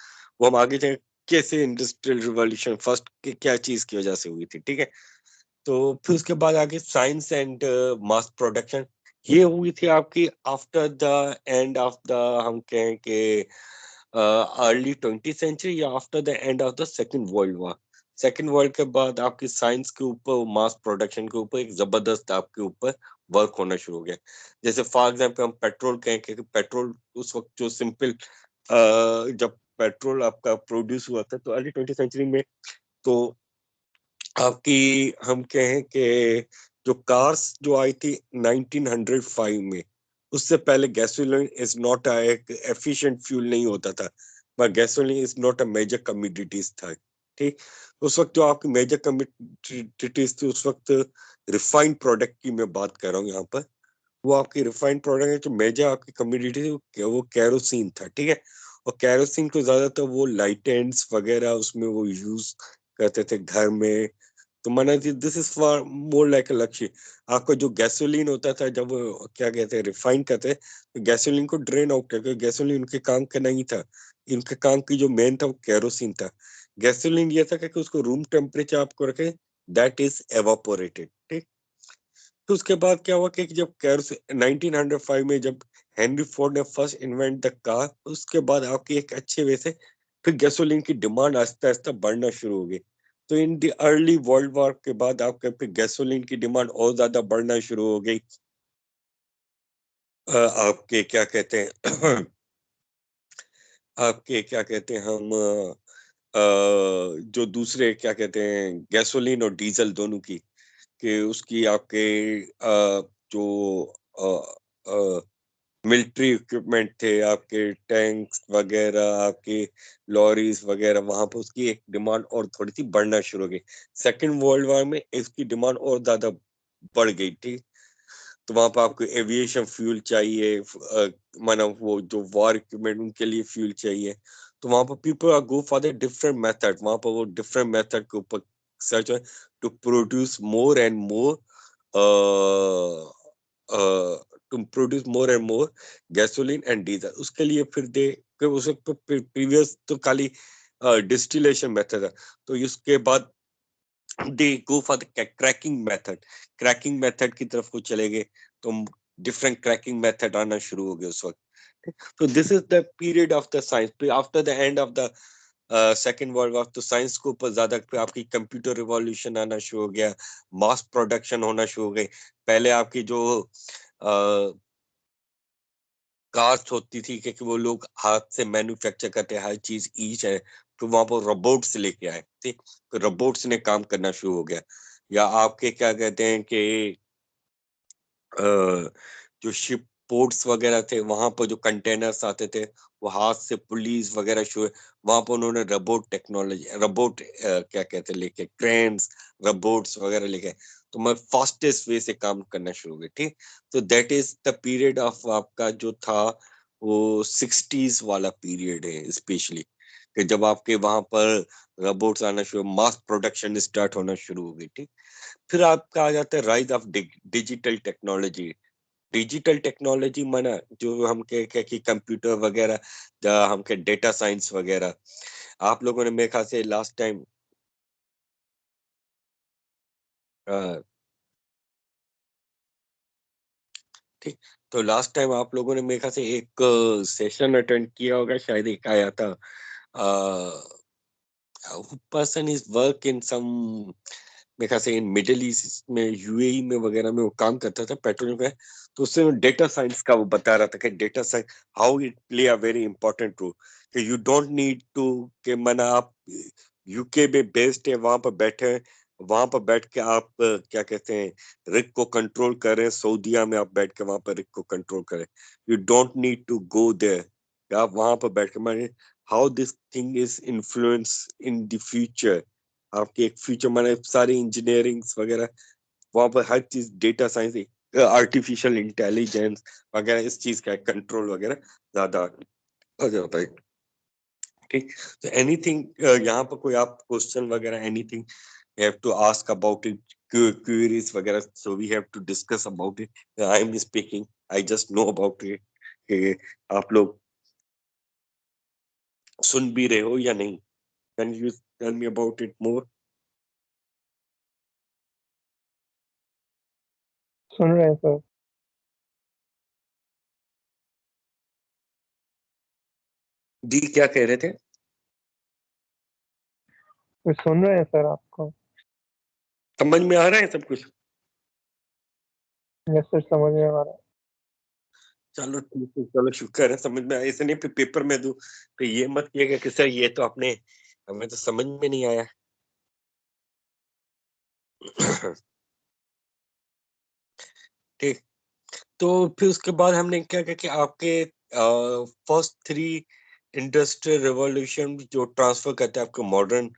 वो हम आगे जाए कैसे इंडस्ट्रियल रिवॉल्यूशन फर्स्ट क्या चीज की वजह से हुई थी। ठीक है, तो फिर उसके बाद आगे साइंस एंड मास प्रोडक्शन ये हुई थी आपकी after the end of the, हम कहें कि अर्ली 20th सेंचुरी या after the end of the second world war. Second world के बाद आपकी साइंस के ऊपर मास प्रोडक्शन के ऊपर एक जबरदस्त आपके ऊपर वर्क होना शुरू हो गया। जैसे फॉर एग्जाम्पल हम पेट्रोल कहें कि पेट्रोल उस वक्त जो सिंपल जब पेट्रोल आपका प्रोड्यूस हुआ था तो अर्ली 20th सेंचुरी में, तो आपकी हम कहें कि जो कार्स जो आई थी 1905 में, उससे पहले गैसोलीन इज नॉट एक एफिशिएंट फ्यूल नहीं होता था, पर gasoline is not a major commodities था। ठीक, उस वक्त जो आपकी मेजर कमोडिटीज थी उस वक्त रिफाइंड प्रोडक्ट की मैं बात कर रहा हूँ यहाँ पर। वो आपकी रिफाइंड प्रोडक्ट है जो मेजर आपकी कमोडिटी थी वो कैरोसिन था। ठीक है, और कैरोसिन को ज्यादातर वो लाइटेंट्स वगैरह उसमें वो यूज करते थे घर में। तो माना this is for more like अ लक्ष्य। आपका जो गैसोलीन होता था जब वो क्या कहते हैं रिफाइन करते तो गैसोलीन को ड्रेन आउट करके, गैसोलीन उनके काम का नहीं था, इनके काम की जो मेन था वो कैरोसिन था। गैसोलीन ये था कि उसको रूम टेम्परेचर आपको रखे, दैट इज एवापोरेटेड। ठीक, तो उसके बाद क्या हुआ कि जब कैरोसिन 1905 में जब हेनरी फोर्ड ने फर्स्ट इन्वेंट द कार, उसके बाद आपकी एक अच्छे वे से फिर गैसोलीन की डिमांड आहिस्ता आहिस्ता बढ़ना शुरू हो गई। तो in the early world war के बाद आपके फिर गैसोलीन की डिमांड और ज्यादा बढ़ना शुरू हो गई। आपके क्या कहते हैं आपके क्या कहते हैं हम जो दूसरे क्या कहते हैं गैसोलीन और डीजल दोनों की, कि उसकी आपके जो मिलिट्री इक्विपमेंट थे आपके टैंक्स वगैरह आपके लॉरीज वगैरह, वहां पर उसकी एक डिमांड और थोड़ी सी बढ़ना शुरू हो गई। सेकेंड वर्ल्ड वॉर में इसकी डिमांड और ज्यादा बढ़ गई थी। तो वहां पर आपको एविएशन फ्यूल चाहिए, माना वो जो वॉर इक्विपमेंट उनके लिए फ्यूल चाहिए। तो वहां पर people are go for the different method, वहां पर वो डिफरेंट मेथड के ऊपर सर्च है to produce more and more to produce more and more gasoline and diesel. उसके लिए फिर दे उस वक्त प्रीवियस तो खाली डिस्टिलेशन मेथड है, तो इसके बाद they go for the cracking method. Cracking method की तरफ को चले गए तो डिफरेंट क्रैकिंग मेथड आना शुरू हो गए उस वक्त। तो this is the period of the science after the end of the second world war. तो साइंस को ऊपर ज्यादा आपकी कंप्यूटर रिवॉल्यूशन आना शुरू हो गया, मास प्रोडक्शन होना शुरू हो गई। पहले आपकी जो कास्ट होती थी कि वो लोग हाथ से मैन्युफैक्चर करते हर चीज ईच है, तो वहां पर रोबोट्स लेके आए। ठीक, तो रोबोट्स ने काम करना शुरू हो गया। या आपके क्या कहते हैं कि जो शिप पोर्ट्स वगैरह थे वहां पर जो कंटेनर्स आते थे वो हाथ से पुलिस वगैरह शुरू, वहां पर उन्होंने रोबोट टेक्नोलॉजी रोबोट क्या कहते हैं लेके क्रेन्स रोबोट्स वगैरह लेके, तो मैं फास्टेस्ट वे से काम करना शुरू हो गया। ठीक, तो that is the period of आपका जो था वो 60s वाला पीरियड है स्पेशली, कि जब आपके वहां पर रोबोट्स आना शुरू, मास प्रोडक्शन स्टार्ट होना शुरू हो गई। ठीक, फिर आपका आ जाता है rise of digital technology. Digital technology माना जो हम के कि कंप्यूटर वगैरह, हम के डेटा साइंस वगैरह। आप लोगों ने मेरे ख्याल से लास्ट टाइम ठीक, तो लास्ट टाइम आप लोगों ने मेरे ख्याल से एक सेशन अटेंड किया होगा, शायद एक आया था पर्सन इज वर्क इन सम, मेरे ख्याल से इन मिडिल ईस्ट में यूएई में वगैरह में वो काम करता था पेट्रोल पे। तो उससे डेटा साइंस का वो बता रहा था कि data science how it play a very important role, कि यू डोंट नीड टू के मना आप यूके में बेस्ड है वहां पर बैठे हैं, वहां पर बैठ के आप क्या कहते हैं रिक को कंट्रोल करें, सऊदीया में आप बैठ के वहां पर रिक को कंट्रोल करें। You don't need to go there, आप वहां पर बैठ के माने how this thing is influence in the future. आपके एक फ्यूचर माने सारी इंजीनियरिंग वगैरह वहां पर हर चीज डेटा साइंस आर्टिफिशियल इंटेलिजेंस वगैरह इस चीज का कंट्रोल वगैरह ज्यादा हो जाता है। ठीक। तो एनीथिंग यहाँ पर कोई आप क्वेश्चन वगैरह anything you have to ask about it, queries वगैरह, so we have to discuss about it. I am speaking, I just know about it कि आप लोग सुन भी रहे हो या नहीं? Can you tell me about it more? सुन रहे हैं सर। डी क्या कह रहे थे? तो सुन रहे हैं सर आपको। समझ में आ रहा है सब कुछ? यस सर, समझ में आ रहा है। चलो ठीक है, चलो शुक्र है समझ में आया। ऐसे नहीं पेपर में दूं तो ये मत किएगा कि सर ये तो आपने, हमें तो समझ में नहीं आया। ठीक। तो फिर उसके बाद हमने क्या किया कि आपके फर्स्ट 3 इंडस्ट्रियल रेवोल्यूशन जो ट्रांसफर करते हैं आपके मॉडर्न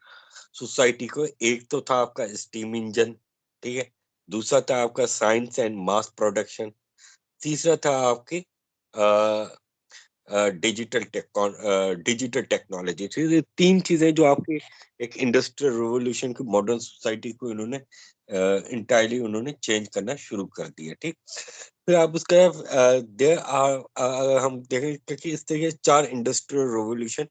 सोसाइटी को, एक तो था आपका स्टीम इंजन, ठीक है, दूसरा था आपका साइंस एंड मास प्रोडक्शन, तीसरा था आपकी डिजिटल टेक्नोलॉजी। ठीक है, 3 चीजें जो आपकी एक इंडस्ट्रियल रेवोल्यूशन की मॉडर्न सोसाइटी को इन्होंने इंटायरली उन्होंने चेंज करना शुरू कर दिया। ठीक। फिर आप उसका देयर आर हम देखें कि इस तरह के 4 इंडस्ट्रियल रेवोल्यूशन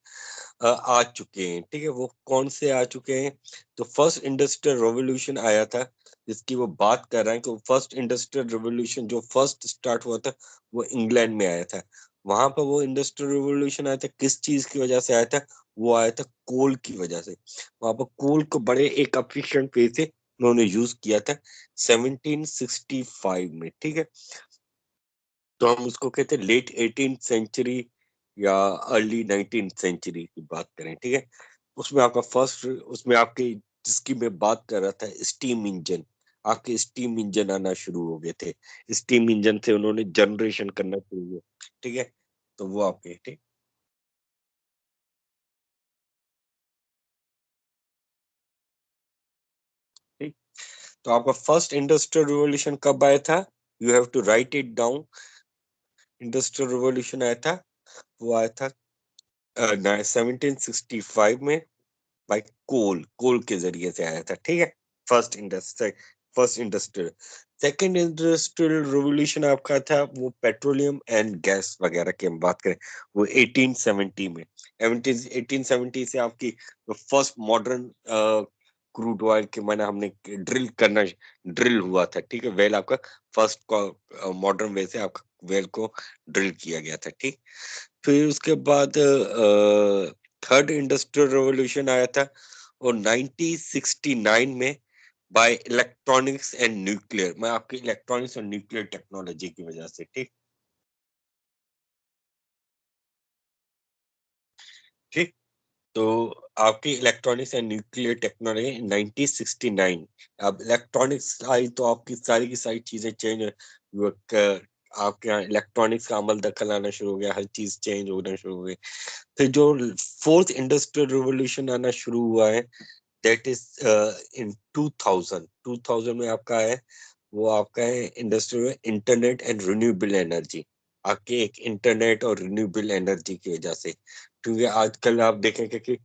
आ चुके हैं। ठीक है, वो कौन से आ चुके हैं? तो फर्स्ट इंडस्ट्रियल रेवोल्यूशन आया था जिसकी वो बात कर रहे हैं कि फर्स्ट इंडस्ट्रियल रेवोल्यूशन जो फर्स्ट स्टार्ट हुआ था वो इंग्लैंड में आया था। वहां पर वो इंडस्ट्रियल रेवोल्यूशन आया था किस चीज की वजह से आया था? वो आया था कोल की वजह से। वहां पर कोल को बड़े एक एफिशिएंट वे से उन्होंने यूज किया था 1765 में। ठीक है, तो हम उसको कहते हैं लेट 18th सेंचुरी या अर्ली 19th सेंचुरी की बात करें। ठीक है, उसमें आपका फर्स्ट, उसमें आपके जिसकी मैं बात कर रहा था स्टीम इंजन, आपके स्टीम इंजन आना शुरू हो गए थे। स्टीम इंजन से उन्होंने जनरेशन करना शुरू किया। ठीक है, तो वो आपके ठीक। ठीक, तो आपका फर्स्ट इंडस्ट्रियल रिवॉल्यूशन कब आया था? You have to write it down. Industrial revolution आया था, वो आया था 1765 में बाय कोल के जरिए से आया था। ठीक है, first industrial. Second industrial revolution आपका था वो पेट्रोलियम एंड गैस वगैरह की हम बात करें, वो 1870 में। 1870 से आपकी फर्स्ट मॉडर्न क्रूड ऑयल के मैंने हमने ड्रिल हुआ था। ठीक है, वेल आपका फर्स्ट मॉडर्न वे से आपका वेल को ड्रिल किया गया था। ठीक, फिर उसके बाद थर्ड इंडस्ट्रियल रेवोल्यूशन आया था और 1969 में बाय इलेक्ट्रॉनिक्स एंड न्यूक्लियर, मैं आपकी इलेक्ट्रॉनिक्स और न्यूक्लियर टेक्नोलॉजी की वजह से। ठीक ठीक, तो आपकी इलेक्ट्रॉनिक्स एंड न्यूक्लियर टेक्नोलॉजी 1969। अब इलेक्ट्रॉनिक्स आई तो आपकी सारी की सारी चीजें चेंज, आपके यहाँ इलेक्ट्रॉनिक्स का अमल दखल आना शुरू हो गया, हर चीज चेंज होना शुरू हो गई। फिर जो फोर्थ इंडस्ट्रियल रिवोल्यूशन आना शुरू हुआ है दैट इज इन 2000 में आपका है, वो आपका है इंडस्ट्री में इंटरनेट एंड रिन्यूएबल एनर्जी। आपके एक इंटरनेट और रिन्यूएबल एनर्जी की वजह से, क्योंकि आजकल आप देखेंगे कि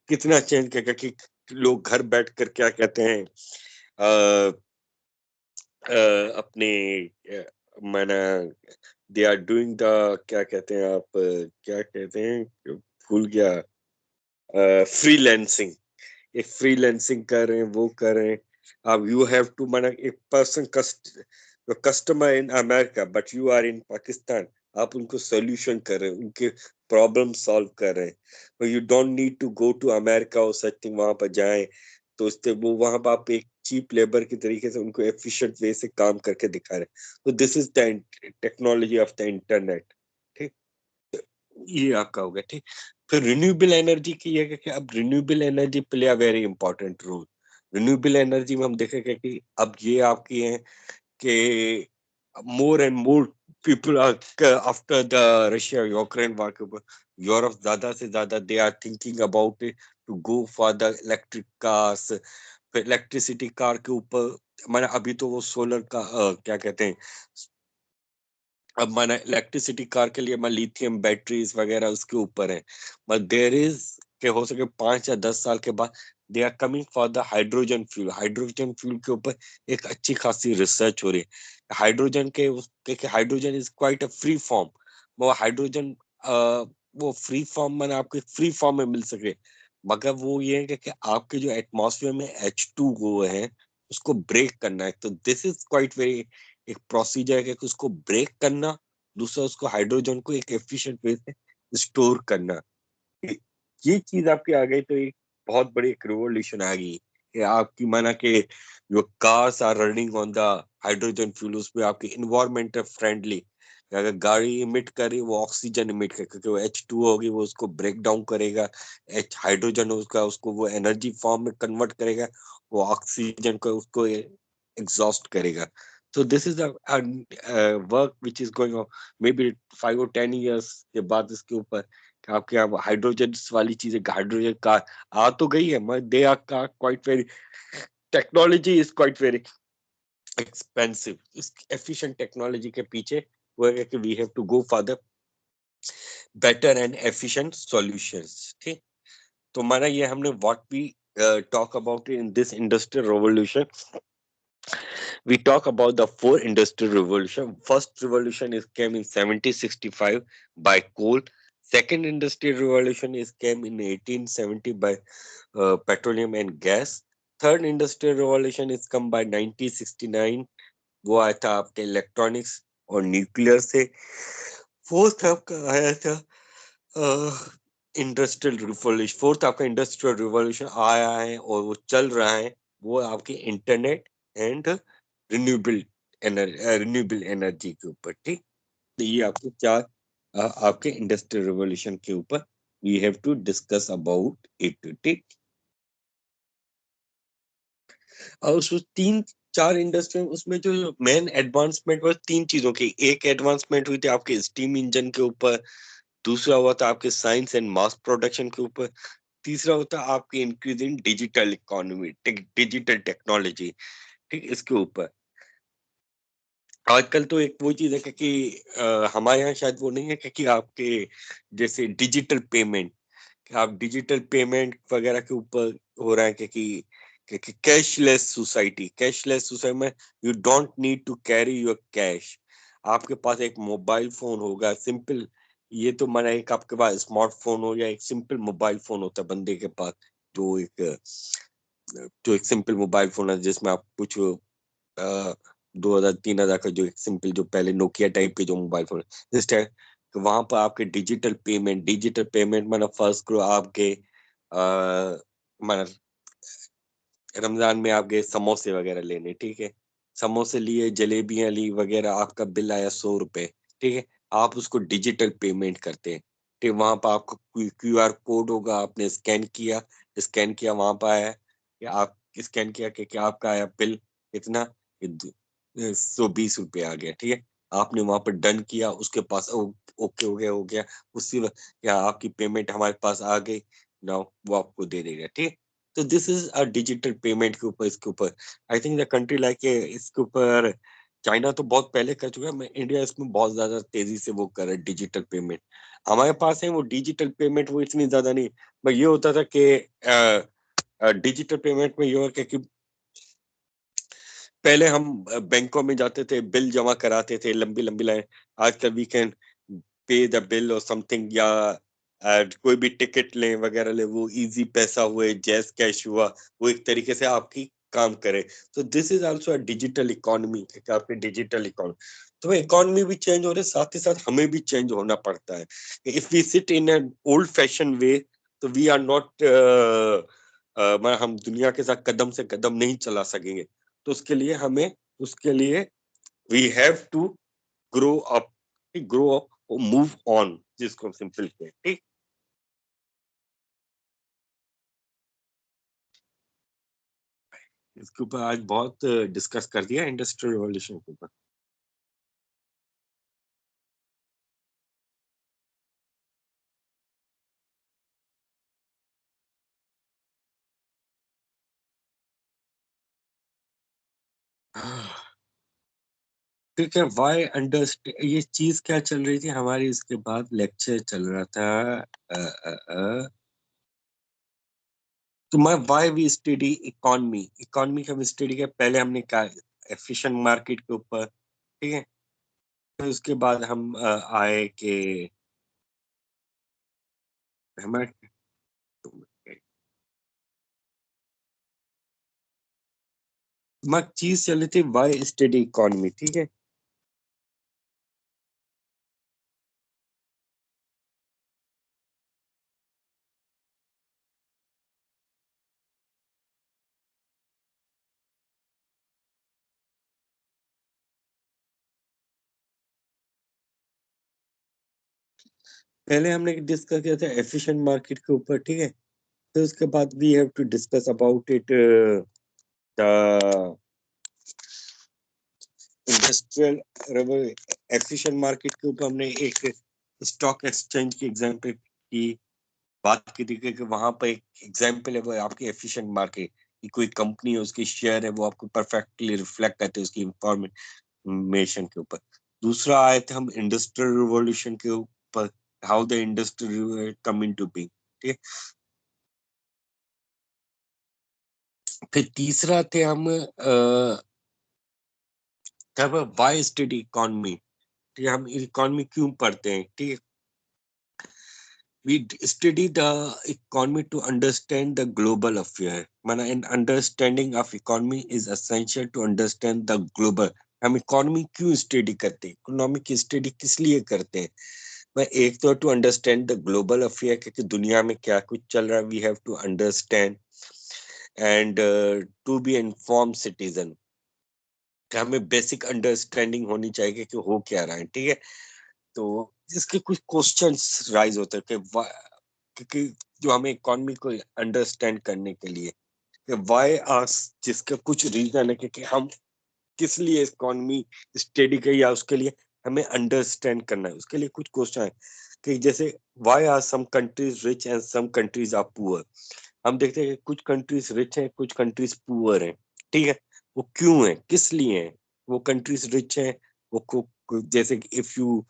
कितना चेंज किया कि लोग घर बैठ कर क्या कहते हैं अपने माना दे आर डूइंग द, क्या कहते हैं आप, क्या कहते हैं, भूल गया, फ्रीलैंसिंग। एक फ्रीलैंसिंग कर रहे हैं, वो कर रहे हैं। अब यू हैव टू माना एक person customer in America but you are in Pakistan, आप उनको सोल्यूशन कर रहे हैं, उनके प्रॉब्लम सॉल्व कर रहे हैं। You don't need to go to America और सच थिंग वहां पर जाएं, तो उससे वो वहां पर आप एक चीप लेबर की तरीके से उनको एफिशिएंट वे से काम करके दिखा रहे हैं। तो this is the technology of the internet. ठीक, ये आपका हो गया। ठीक, फिर रिन्यूएबल एनर्जी की है कि अब renewable energy play a very important role. Renewable energy में हम देखेंगे कि अब ये आपकी है कि more and more people are after the Russia Ukraine war के ऊपर, यूरोप ज्यादा से ज्यादा they are thinking about it to go for the electric cars. फिर इलेक्ट्रिसिटी कार के ऊपर मैंने अभी तो वो सोलर का क्या कहते हैं, अब मैंने इलेक्ट्रिसिटी कार के लिए मैं लिथियम बैटरीज वगैरह उसके ऊपर है, बट देयर इज कि हो सके 5 या 10 साल के बाद they are coming for the hydrogen fuel. Hydrogen fuel के ऊपर एक अच्छी खासी रिसर्च हो रही है। हाइड्रोजन के hydrogen is quite a free form. वो हाइड्रोजन वो फ्री फॉर्म में आपको फ्री फॉर्म में मिल सके, मगर वो ये है कि आपके जो एटमॉस्फेयर में H2O है उसको ब्रेक करना है। तो दिस इज क्वाइट वेरी एक प्रोसीजर है कि उसको ब्रेक करना, दूसरा उसको हाइड्रोजन को एक एफिशिएंट वे से स्टोर करना। ये चीज आपके आ गई तो एक बहुत बड़ी एक रिवोल्यूशन आ गई कि आपकी माना कि जो cars are running on the hydrogen fuel, उसमें आपकी इन्वायरमेंटल फ्रेंडली। अगर गाड़ी इमिट करे वो ऑक्सीजन इमिट करे, क्योंकि वो H2 होगी वो उसको ब्रेक डाउन करेगा, एच हाइड्रोजन उसका उसको वो एनर्जी फॉर्म में कन्वर्ट करेगा, वो ऑक्सीजन को उसको एग्जॉस्ट करेगा। So this is a work which is going on maybe 5 or 10 years के बाद इसके ऊपर कि आपके यहाँ हाइड्रोजन वाली चीजें, हाइड्रोजन कार आ तो गई है मगर they are quite very, technology is quite very expensive. इस एफिशिएंट टेक्नोलॉजी के पीछे वो है कि we have to go for the better and efficient solutions. ठीक, तो हमारा ये हमने what we talk about in this industrial revolution. We talk about the four industrial revolution. First revolution is came in 1765 by coal. Second industrial revolution is came in 1870 by petroleum and gas. Third industrial revolution is come by 1969, वो आया था आपके electronics और nuclear से। Fourth आपका आया था industrial revolution. Fourth आपका इंडस्ट्रियल रिवॉल्यूशन आया है और वो चल रहा है, वो आपके इंटरनेट एंड रिन्यूएबल एनर्जी के ऊपर। ठीक, तो ये आपके चार आपके इंडस्ट्रियल रिवॉल्यूशन के ऊपर we have to discuss about it. ठीक, और उस तीन चार इंडस्ट्री उसमें जो मेन एडवांसमेंट हुआ तीन चीजों की। एक एडवांसमेंट हुई थी आपके स्टीम इंजन के ऊपर, दूसरा हुआ था आपके साइंस एंड मास प्रोडक्शन के ऊपर, तीसरा होता आपकी increase in digital economy, digital technology. ठीक, इसके ऊपर आजकल तो एक वो चीज है कि हमारे यहाँ शायद वो नहीं है कि आपके जैसे डिजिटल पेमेंट, कि आप डिजिटल पेमेंट वगैरह के ऊपर हो रहा है कि कैशलेस सोसाइटी, कैशलेस सोसाइटी में you don't need to carry your cash. आपके पास एक मोबाइल फोन होगा सिंपल, ये तो माना एक आपके पास स्मार्टफोन हो या एक सिंपल मोबाइल फोन होता है बंदे के पास, जो एक सिंपल मोबाइल फोन है जिसमें आप कुछ 2000-3000 का जो एक सिंपल जो पहले नोकिया टाइप के जो मोबाइल फोन इस टाइप, तो वहां पर आपके डिजिटल पेमेंट माना फर्स्ट करो आपके माना रमजान में आप गए समोसे वगैरह लेने, ठीक है, समोसे लिए, जलेबियां ली वगैरह, आपका बिल आया 100 रुपए। ठीक है, आप उसको डिजिटल पेमेंट करते हैं। ठीक, वहां पर आपका QR कोड होगा, आपने स्कैन किया वहां पर आया कि आप स्कैन किया कि आपका आया बिल इतना 120 रुपये आ गया। ठीक है, आपने वहां पर डन किया, उसके पास ओके हो गया उसी वक्त या आपकी पेमेंट हमारे पास आ गई ना, वो आपको दे देगा। ठीक, तो this is a digital payment के ऊपर, इसके ऊपर I think the country like इसके ऊपर चाइना तो बहुत पहले कर चुका है, मैं इंडिया इसमें बहुत ज्यादा तेजी से वो कर रहा है डिजिटल पेमेंट। हमारे पास है वो डिजिटल पेमेंट वो इतनी ज्यादा नहीं, पर ये होता था कि डिजिटल पेमेंट में ये होता कि पहले हम बैंकों में जाते थे, बिल जमा कराते थे, लंबी लंबी लाइन। आजकल we can pay the bill और समथिंग, या कोई भी टिकट लें वगैरह ले, वो इजी पैसा हुए, जैस कैश हुआ, वो एक तरीके से आपकी काम करे। तो this is also a digital economy, आपकी डिजिटल इकोनॉमी। तो इकोनॉमी भी चेंज हो रही है, साथ ही साथ हमें भी चेंज होना पड़ता है। If we sit in an old fashion way तो वी आर नॉट हम दुनिया के साथ कदम से कदम नहीं चला सकेंगे। तो उसके लिए we have to grow up, move on, जिसको हम सिंपल कहते हैं। ठीक, इसके ऊपर आज बहुत डिस्कस कर दिया इंडस्ट्रियल रिवॉल्यूशन के ऊपर। ठीक है, वाई अंडरस्टैंड ये चीज क्या चल रही थी हमारी, इसके बाद लेक्चर चल रहा था तो मैं why we study economy, economy का स्टडी किया। पहले हमने कहा एफिशिएंट मार्केट के ऊपर, ठीक है। फिर उसके बाद हम आए कि हमारे चीज चल रही थी वाई स्टडी इकोनॉमी, ठीक है। पहले हमने डिस्कस किया था एफिशिएंट मार्केट के ऊपर, ठीक है। फिर उसके बाद we have to discuss about it the industrial efficient market के ऊपर हमने एक स्टॉक एक्सचेंज की एग्जांपल की बात की थी कि वहां पर एक एग्जांपल है वो आपकी एफिशिएंट मार्केट की। कोई कंपनी है, उसकी शेयर है, वो आपको परफेक्टली रिफ्लेक्ट करते हैं उसकी इंफॉर्मेशन के ऊपर। दूसरा आए थे हम इंडस्ट्रियल रिवॉल्यूशन के ऊपर, how the industry come into being, ठीक है। फिर तीसरा थे हम वाई स्टडी इकोनॉमी, ठीक है। हम इकोनॉमी क्यों पढ़ते हैं, ठीक है। We study the economy to understand the global affair. माना an understanding of economy is essential to understand the global. हम इकोनॉमी क्यों स्टडी करते हैं, इकोनॉमी की स्टडी किस लिए करते हैं। मैं एक तो to understand the global affair, क्योंकि दुनिया में क्या कुछ चल रहा है, we have to understand and to be inform citizen. हमें बेसिक अंडरस्टैंडिंग होनी चाहिए कि हो क्या रहा है, ठीक है। तो इसके कुछ क्वेश्चंस राइज होते हैं क्योंकि जो हमें इकोनॉमी को अंडरस्टैंड करने के लिए कि वाई आस, जिसके कुछ रीजन है कि हम किस लिए इकोनॉमी स्टडी करी या उसके लिए हमें अंडरस्टैंड करना है, उसके लिए कुछ क्वेश्चन है कि जैसे why are some countries rich and some countries are poor. हम देखते हैं कि कुछ कंट्रीज रिच हैं, कुछ कंट्रीज पुअर हैं, ठीक है। वो क्यों है, किस लिए है वो कंट्रीज रिच हैं। जैसे if you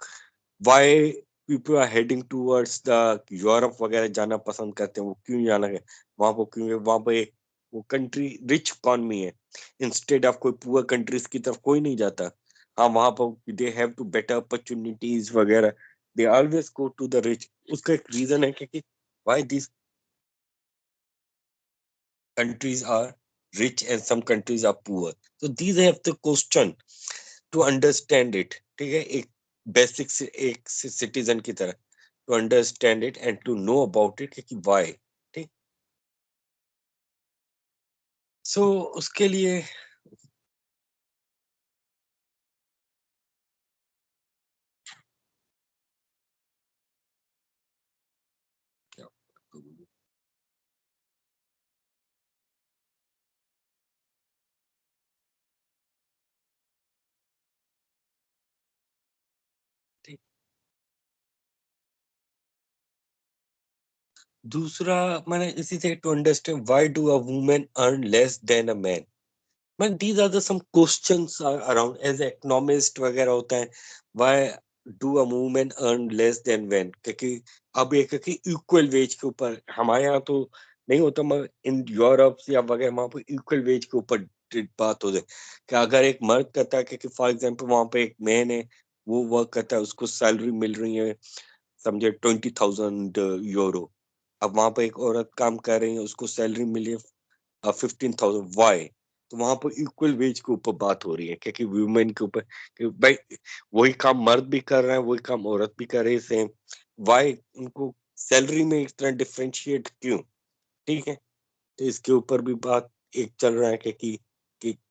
why people are heading towards the Europe वगैरह जाना पसंद करते हैं, वो क्यों जाना है वहां पर, क्यों वहां पे वो कंट्री रिच इकॉनमी है। इंस्टेड ऑफ कोई पुअर कंट्रीज की तरफ कोई नहीं जाता। हाँ, वहां पर they have to better opportunities वगैरह, they always go to the rich. उसका एक रीजन है कि why this countries are rich and some countries are poor. So these have the question to understand it, ठीक है। एक बेसिक एक citizen की तरह to understand it and to know about it कि why, ठीक। so उसके लिए ठीक। दूसरा मैंने इसी से to understand why do a women earn less than a man. Man, these are the some questions are around as an economist वगैरह होता है। Why do a woman earn less than men? क्योंकि अब ये क्योंकि इक्वल वेज के ऊपर हमारे यहाँ तो नहीं होता, मगर इन यूरोप या वगैरह वहाँ पे इक्वल वेज के ऊपर बात होती है कि अगर एक मर्द करता है, क्योंकि फॉर एग्जांपल वहाँ पे एक मैन है, वो वर्क करता है, उसको सैलरी मिल रही है समझे 20,000 यूरो। अब वहाँ पे एक औरत काम कर रही है, उसको सैलरी मिली है 15,000। वाई? तो वहां पर इक्वल वेज के ऊपर बात हो रही है, क्योंकि वुमेन के ऊपर कि भाई वही काम मर्द भी कर रहे हैं, वही काम औरत भी कर रही है सेम। वाई उनको सैलरी में इस तरह डिफरेंशिएट क्यों, ठीक है। तो इसके ऊपर भी बात एक चल रहा है कि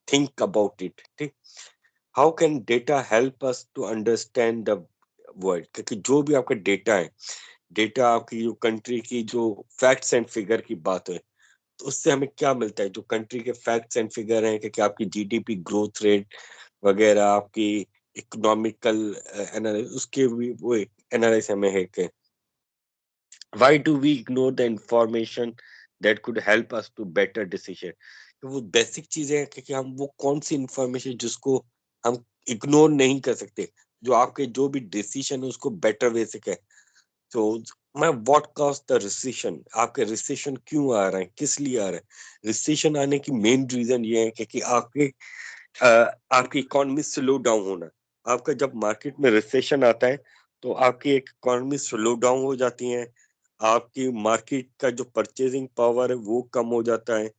थिंक अबाउट इट, ठीक। How can data help us to understand the world, क्योंकि जो भी आपका डेटा है, डेटा आपकी जो कंट्री की जो फैक्ट्स एंड फिगर की बात है, तो उससे हमें क्या मिलता है, जो कंट्री के फैक्ट्स एंड फिगर हैं कि आपकी जीडीपी ग्रोथ रेट वगैरह, आपकी इकोनॉमिकल एनालिसिस, उसके भी वो एनालिसिस हमें है कि why do we ignore the information that could help us to better decision. तो वो बेसिक चीजें हैं कि हम वो कौन सी इंफॉर्मेशन जिसको हम इग्नोर नहीं कर सकते, जो आपके जो भी डिसीजन है उसको बेटर वे से कहे। तो मैं व्हाट कॉज द रिसेशन, आपके रिसेशन क्यों आ रहे हैं, किस लिए आ रहे हैं? रिसेशन आने की मेन रीजन ये है कि आपके आपकी इकोनॉमी स्लो डाउन होना। आपका जब मार्केट में रिसेशन आता है तो आपकी इकोनॉमी स्लो डाउन हो जाती है, आपकी मार्केट का जो परचेजिंग पावर है वो कम हो जाता है।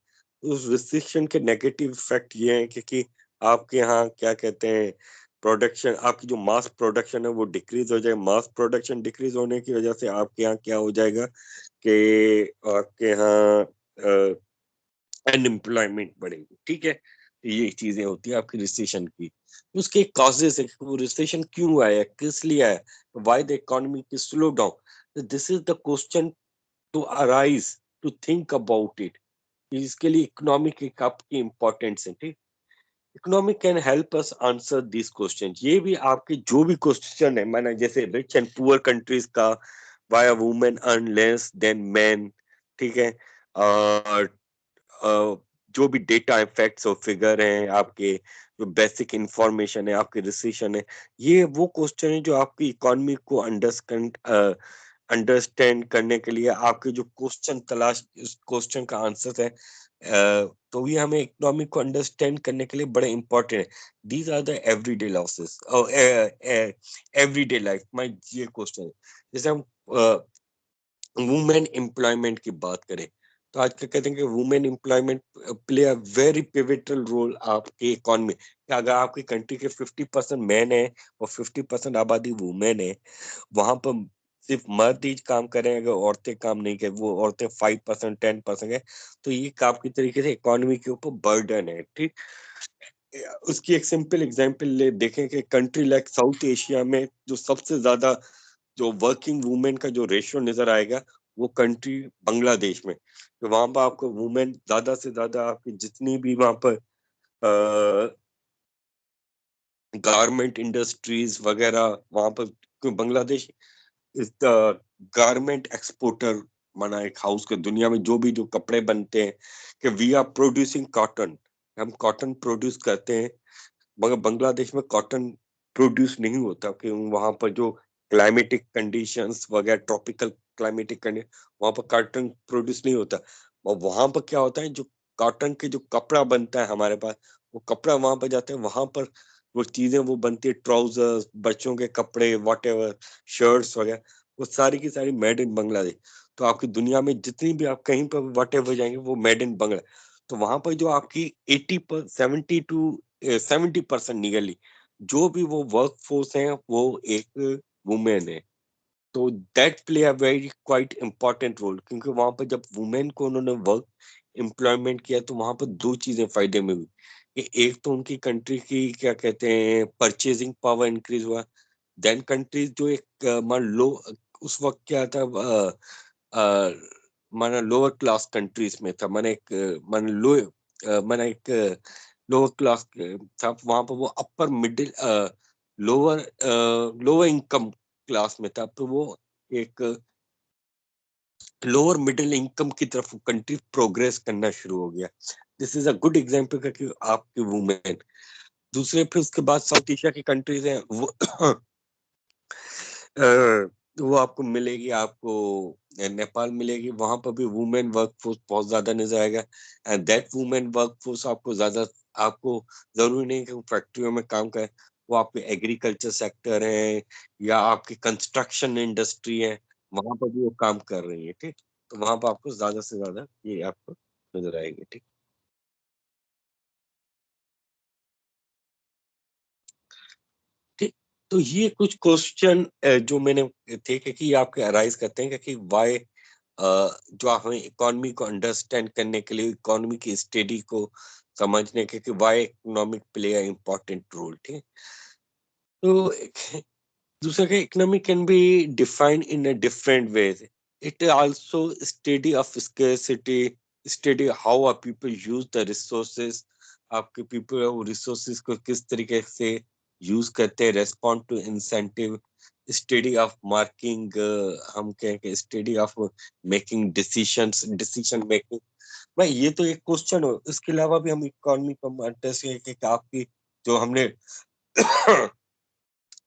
उस रिसेशन के नेगेटिव इफेक्ट ये है कि आपके यहाँ क्या कहते हैं, प्रोडक्शन, आपकी जो मास प्रोडक्शन है वो डिक्रीज हो जाए। मास प्रोडक्शन डिक्रीज होने की वजह से आपके यहाँ क्या हो जाएगा कि आपके यहाँ अनएम्प्लॉयमेंट बढ़ेगी, ठीक है। तो ये चीजें होती है आपकी रिसेशन की। उसके कॉजेस है कि वो रिसेशन क्यों आया, किस लिए आया, व्हाई द इकोनॉमी की slow down. This is the question to arise, to think about it. इसके लिए इकोनॉमिक एक आपकी इम्पोर्टेंस है, ठीक। Economic can help us answer this question. ये भी आपके जो भी क्वेश्चन है, माना जैसे रिच एंड पुअर कंट्रीज का, why are women earn less than men, ठीक है। और जो भी डेटा है, फैक्ट्स और फिगर हैं आपके, जो बेसिक इंफॉर्मेशन है आपके रिसेशन है, ये वो क्वेश्चन है जो आपकी इकोनॉमी को अंडरस्टैंड करने के लिए आपके जो क्वेश्चन तलाश, उस क्वेश्चन का आंसर है। तो ये हमें इकोनॉमी को अंडरस्टैंड करने के लिए बड़े इंपॉर्टेंट है। These are the everyday losses और एवरीडे लाइफ में ये क्वेश्चन है। जैसे हम वुमेन एम्प्लॉयमेंट की बात करें तो आज का कहते हैं कि women employment play a very pivotal role आपके इकोनॉमी। अगर आपकी कंट्री के 50% मैन है और 50% आबादी वुमेन है, वहां पर सिर्फ मर्द ही काम करें, अगर औरतें काम नहीं करें, वो औरतें 5% 10% है, तो ये आपकी तरीके से इकोनॉमी के ऊपर बर्डन है, ठीक। उसकी एक सिंपल एग्जांपल ले देखें कि कंट्री लाइक साउथ एशिया में जो सबसे ज्यादा जो वर्किंग वुमेन का जो रेशियो नजर आएगा, वो कंट्री बांग्लादेश में। तो वहां पर आपको वुमेन ज्यादा से ज्यादा, आपकी जितनी भी वहां पर गारमेंट इंडस्ट्रीज वगैरह वहां पर, क्योंकि Bangladesh is the garment exporter, माना एक हाउस के दुनिया में जो भी जो कपड़े बनते हैं, कि वी आर प्रोड्यूसिंग कॉटन, हम कॉटन प्रोड्यूस करते हैं। मगर बांग्लादेश में कॉटन प्रोड्यूस नहीं होता, कि वहां पर जो क्लाइमेटिक कंडीशंस वगैरह, ट्रॉपिकल क्लाइमेटिक कंडीशन, वहां पर कॉटन प्रोड्यूस नहीं होता। और वहां पर क्या होता है, जो कॉटन के जो कपड़ा बनता है हमारे पास, वो कपड़ा वहां पर जाता है, वहां पर वो चीजें वो बनती है, ट्राउजर्स, बच्चों के कपड़े, वॉट एवर, शर्ट्स वगैरह, वो सारी की सारी मेड इन बांग्लादेश। तो आपकी दुनिया में जितनी भी आप कहीं पर वॉट एवर जाएंगे, वो मेड इन बांग्लादेश। तो वहां पर जो आपकी 70% नियरली जो भी वो वर्क फोर्स है, वो एक वुमेन है। तो that play a very quite important role, क्योंकि वहां पर जब वुमेन को उन्होंने वर्क एम्प्लॉयमेंट किया, तो वहां पर दो चीजें फायदे में हुई कि एक तो उनकी कंट्री की क्या कहते हैं परचेजिंग पावर इंक्रीज हुआ। देन कंट्रीज जो एक मान लो उस वक्त क्या था, माना लोअर क्लास कंट्रीज में था, माना एक माना एक लोअर क्लास था, वहां पर वो upper middle lower lower income class में था, तो वो एक लोअर मिडिल इनकम की तरफ कंट्री प्रोग्रेस करना शुरू हो गया। This is a good example का कि आपकी वुमेन। दूसरे फिर उसके बाद साउथ एशिया की कंट्रीज हैं, वो वो आपको मिलेगी, आपको नेपाल मिलेगी, वहां पर भी वुमेन वर्कफोर्स बहुत ज्यादा नजर आएगा। एंड दैट वुमेन वर्कफोर्स आपको ज्यादा, आपको जरूरी नहीं कि वो फैक्ट्रियों में काम करे, वो आपके एग्रीकल्चर सेक्टर है या आपकी कंस्ट्रक्शन इंडस्ट्री है, वहां पर भी वो काम कर रही है, ठीक। तो वहां पर आपको ज्यादा से ज्यादा ये आपको नजर आएगी, ठीक। ठीक। तो ये कुछ क्वेश्चन जो मैंने थे कि ये आपके अराइज करते हैं कि वाई, जो हमें इकोनॉमी को अंडरस्टैंड करने के लिए, इकोनॉमी की स्टडी को समझने के, कि why economic play a important role, ठीक। तो दूसरा कि economy can be defined in a different ways. It also study of scarcity, study how are people use the resources, आपके पीपल रिसोर्सेज को किस तरीके से यूज करते हैं, respond to incentive, study of marking, हम कहें कि study of making decisions, decision making. भाई ये तो एक क्वेश्चन हो, इसके अलावा भी हम इकोनॉमी को अंडरस्टैंड कि आपकी जो हमने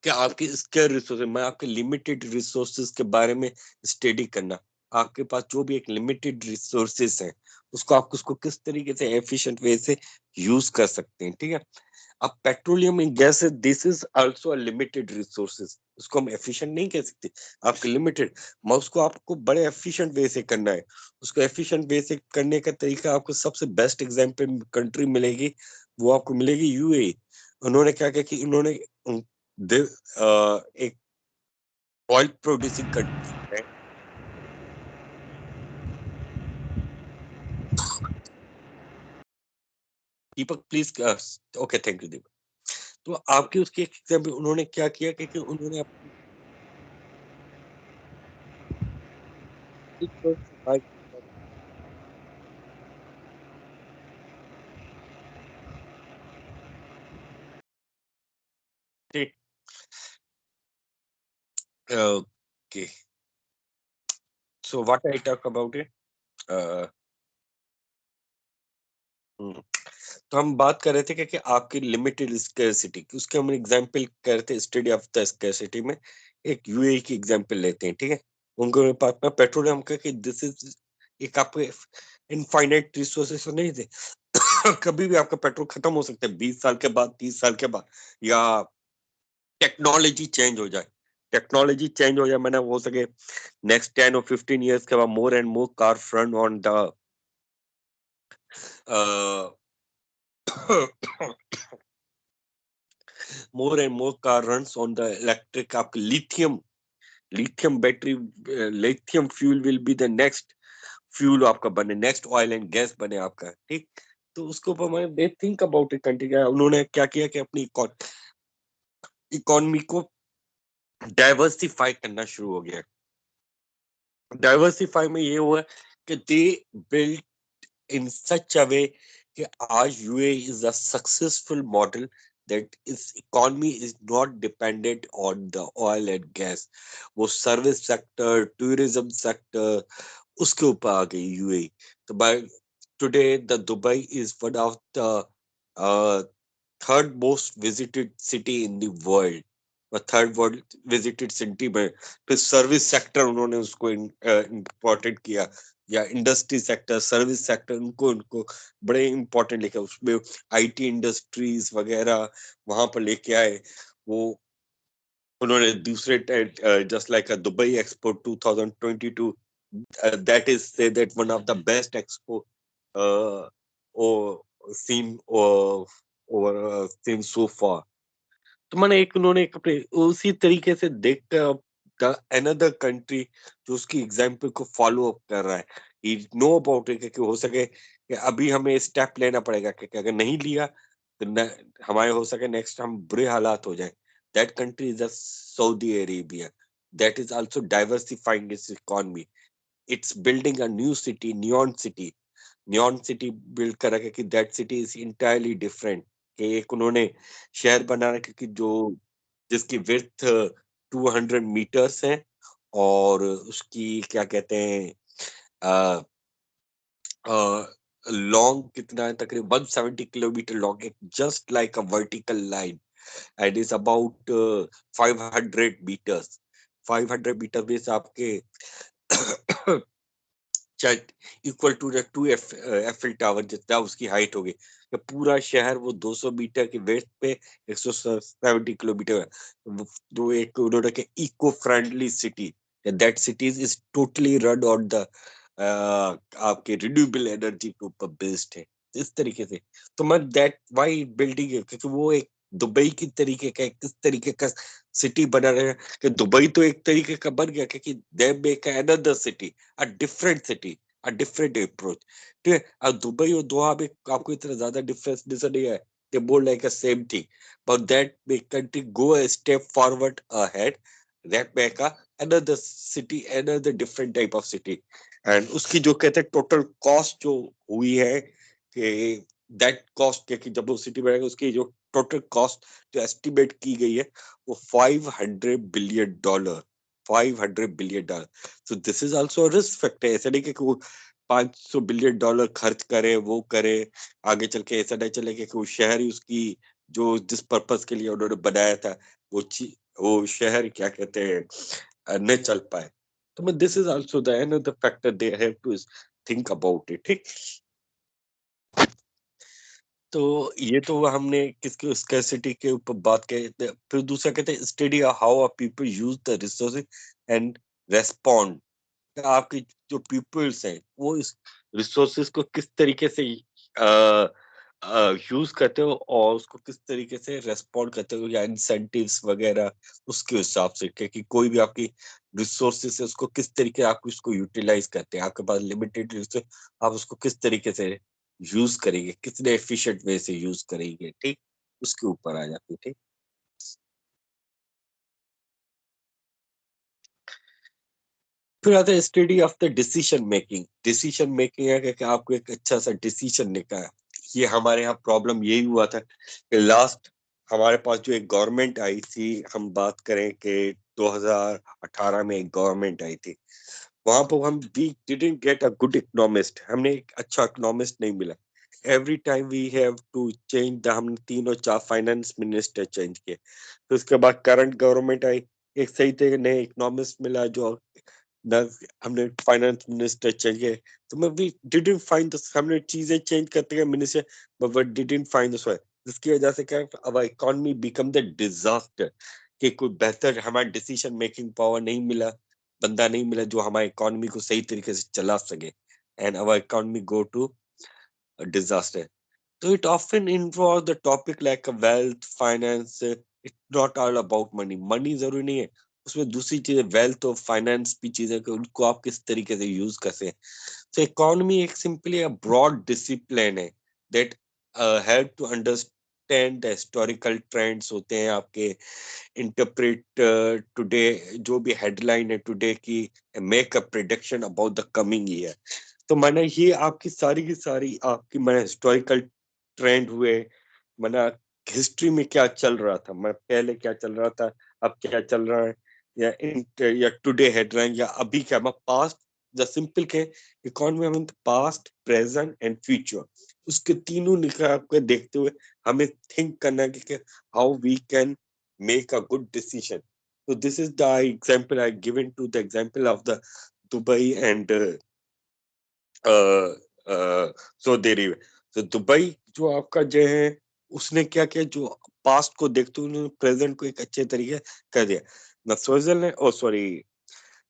कि आपके स्केयर रिसोर्सेज, मैं आपके लिमिटेड रिसोर्सेज के बारे में स्टडी करना। आपके पास जो भी एक लिमिटेड रिसोर्सेज हैं उसको आप उसको किस तरीके से एफिशिएंट वे से यूज कर सकते हैं, ठीक है। अब petroleum in gas, this is also a limited resources, उसको हम एफिशिएंट नहीं कह सकते, आपके लिमिटेड। मैं उसको आपको बड़े एफिशिएंट वे से करना है। उसको एफिशिएंट वे से करने का तरीका आपको सबसे बेस्ट एग्जांपल कंट्री मिलेगी, वो आपको मिलेगी यूएई। उन्होंने क्या किया कि उन्होंने एक ऑयल प्रोड्यूसिंग कंट्री है, दीपक प्लीज, ओके थैंक यू दीपक। तो आपके उसके एक एग्जाम्पल उन्होंने क्या किया कि उन्होंने अपनी okay, so what I talk about it, तो हम बात कर रहे थे कि आपकी लिमिटेड स्कैरसिटी, उसके हम एग्जांपल कर रहे थे स्टडी ऑफ द स्कैरसिटी में। एक यूएई की एग्जांपल लेते हैं, ठीक है। उनको पास में पेट्रोलियम का कि दिस इज एक आपके इनफाइनाइट रिसोर्सेस नहीं थे। कभी भी आपका पेट्रोल खत्म हो सकता है 20 साल के बाद, 30 साल के बाद, या टेक्नोलॉजी चेंज हो जाए। टेक्नोलॉजी चेंज हो जाए मैंने हो सके नेक्स्ट 10 और 15 इयर्स के बाद मोर and more car front on the more and more car runs on the electric, आपके lithium battery, lithium fuel will be the next fuel आपका बने, next oil and gas बने आपका, ठीक। तो उसके ऊपर मैंने they think about it country का, उन्होंने क्या किया कि अपनी इकोनॉमी को डाइवर्सिफाई करना शुरू हो गया। डाइवर्सिफाई में ये हुआ कि they build in such a way कि आज UAE is a successful model that its economy is not dependent on the oil and gas, वो सर्विस सेक्टर, टूरिज्म सेक्टर, उसके ऊपर आ गई UAE। तो by today the Dubai is one of the third most visited city in the world, third world visited city में। फिर service sector उन्होंने उसको important किया, या इंडस्ट्री सेक्टर, सर्विस सेक्टर, उनको उनको बड़े इंपॉर्टेंट लिखा, उसमें आईटी इंडस्ट्रीज वगैरह वहां पर लेके आए। वो उन्होंने दूसरे just like a Dubai expo 2022, that is say that one of the best expo seen over seen so far. तो मैंने एक उन्होंने एक अपने उसी तरीके से देख कर अनदर कंट्री जो उसकी एग्जाम्पल को फॉलो अप कर रहा है, ही नो अबाउट इट, कि हो सके कि अभी हमें स्टेप लेना पड़ेगा कि अगर नहीं लिया तो हमारे हो सके नेक्स्ट हम बुरे हालात हो जाए। That country is Saudi Arabia, that is also diversifying it's economy, it's building a new city, neon city build कर रखा है कि that city is entirely different. कि एक उन्होंने शहर बना रखा कि जो जिसकी विड्थ 200 मीटर्स है, और उसकी क्या कहते हैं लॉन्ग कितना है, तकरीबन 170 किलोमीटर लॉन्ग, एक just like a vertical line, and is about 500 metres. 500 metre base आपके equal to the 2 Eiffel tower जितना उसकी हाइट होगी। कि पूरा शहर वो 200 मीटर की वेस्ट पे 170 किलोमीटर है। तो एक उन्होंने के eco friendly city, that cities is totally run on the आपके रिन्यूएबल एनर्जी के ऊपर बेस्ड है, इस तरीके से। तो मैं दैट वाई बिल्डिंग है, क्योंकि वो एक दुबई की तरीके का किस तरीके का सिटी बना रहे हैं, कि दुबई तो एक तरीके का बन गया क्योंकि they make another city, a different city, a different approach, ठीक है। अब दुबई और दोहा में आपको इतना ज्यादा डिफरेंस नजर नहीं है, they more like a same thing, but that make country go a step forward ahead, that make a another city, another different type of city। And उसकी जो कहते हैं टोटल कॉस्ट जो हुई है कि दैट कॉस्ट कि जब वो सिटी बनेगा उसकी जो टोटल कॉस्ट जो एस्टिमेट की गई है वो $500 billion, $500 billion. So this is also risk factor, ऐसा नहीं कि वो $500 बिलियन खर्च करे, वो करे, आगे चल के ऐसा नहीं चले कि वो शहर ही उसकी जो जिस पर्पस के लिए उन्होंने बनाया था वो वो शहर क्या कहते हैं न चल पाए। तो मैं this is also the another factor they have to think about it. ठीक, तो ये तो हमने किसके स्कैरसिटी के ऊपर बात की। फिर दूसरा कहते हैं study how are people use the resources and respond. आपके जो पीपल्स हैं वो इस रिसोर्सेज को किस तरीके से यूज करते हो और उसको किस तरीके से रेस्पॉन्ड करते हो, या इंसेंटिव्स वगैरह उसके हिसाब से कि कोई भी आपकी रिसोर्सेज है उसको किस तरीके आप उसको यूटिलाइज करते हैं। आपके पास लिमिटेड रिसोर्स, आप उसको किस तरीके से यूज करेंगे, कितने एफिशिएंट वे से यूज करेंगे। ठीक, उसके ऊपर आ जाती है। ठीक, फिर आता है study of the decision making. Decision making है कि आपको एक अच्छा सा डिसीजन निकाला। ये हमारे यहाँ प्रॉब्लम यही हुआ था कि लास्ट हमारे पास जो एक गवर्नमेंट आई थी, हम बात करें कि 2018 में एक गवर्नमेंट आई थी, वहां पर हम we didn't get a good economist. हमने एक अच्छा इकोनॉमिस्ट नहीं मिला। Every time we have to change the, हमने 3 और 4 फाइनेंस मिनिस्टर चेंज किए। फिर उसके बाद करंट गवर्नमेंट आई, एक सही तरीके नए इकोनॉमिस्ट मिला जो न, हमने फाइनेंस मिनिस्टर चेंज किए। तो मैं वी डिडंट फाइंड द, हमने चीजें चेंज करते गए minister, but we didn't find the, जिसकी वजह से क्या अब इकोनॉमी बिकम द डिजास्टर। कि कोई बेहतर हमारा डिसीजन मेकिंग पावर नहीं मिला, बंदा नहीं मिला जो हमारी इकोनॉमी को सही तरीके से चला सके, and our economy go to disaster. So it often involves the topic like wealth, finance. It's not all about money. Money जरूरी नहीं है, उसमें दूसरी चीजें वेल्थ और फाइनेंस भी चीजें कि उनको आप किस तरीके से यूज करते हैं। तो इकोनॉमी एक सिंपली अ ब्रॉड डिसिप्लिन है that help to understand the historical trends होते हैं आपके, इंटरप्रेट टुडे जो भी हेडलाइन है टुडे की, make a prediction about the coming year. तो मैंने ये आपकी सारी की सारी आपकी मैंने हिस्टोरिकल ट्रेंड हुए, मैंने हिस्ट्री में क्या चल रहा था, मैं पहले क्या चल रहा था, अब क्या चल रहा है, या टुडे हेडलाइन, या अभी क्या, मैं पास्ट, द सिंपल के इकोनॉमी में पास्ट प्रेजेंट एंड फ्यूचर, उसके तीनों निकाल के देखते हुए हमें थिंक करना है कि how we can make a good decision. So this is the example I given to the example of the Dubai and Saudi Arabia. तो दुबई जो आपका जो है उसने क्या किया, जो पास्ट को देखते हुए उन्होंने प्रेजेंट को एक अच्छे तरीके कर दिया। ना स्विट्जरलैंड और sorry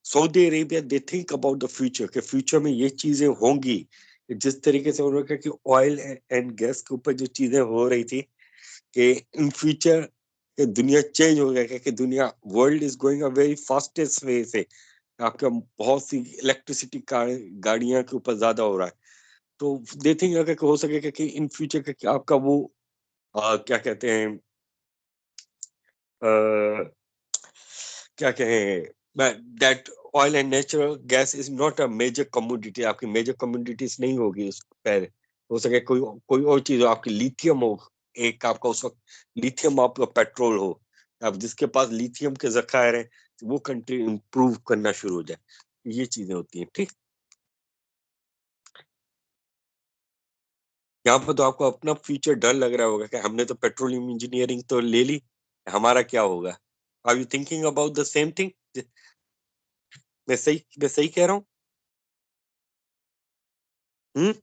Saudi Arabia they think about the future, के फ्यूचर में ये चीजें होंगी। जिस तरीके से उन्होंने कहा कि ऑयल एंड गैस के ऊपर जो चीजें हो रही थी कि इन फ्यूचर दुनिया चेंज हो गया, कि दुनिया world is going a very fastest way से, आपका बहुत सी इलेक्ट्रिसिटी गाड़ियां के ऊपर ज्यादा हो रहा है। तो दे थिंक अगर हो सके कि इन फ्यूचर का आपका वो क्या कहते हैं क्या कहें that oil and natural gas is not a major commodity, आपकी मेजर कमोडिटीज नहीं होगी उस पर। हो सके कोई कोई और चीज हो, आपकी लिथियम हो, एक आपका उस वक्त लिथियम आपका पेट्रोल हो, अब जिसके पास लिथियम के जखायर हैं वो कंट्री इंप्रूव करना शुरू हो जाए। ये चीजें होती हैं। ठीक, यहाँ पर तो आपको अपना फ्यूचर डर लग रहा होगा कि हमने तो पेट्रोलियम इंजीनियरिंग तो ले ली, हमारा क्या होगा। Are you thinking about the same thing? मैं सही कह रहा हूँ? हम्म।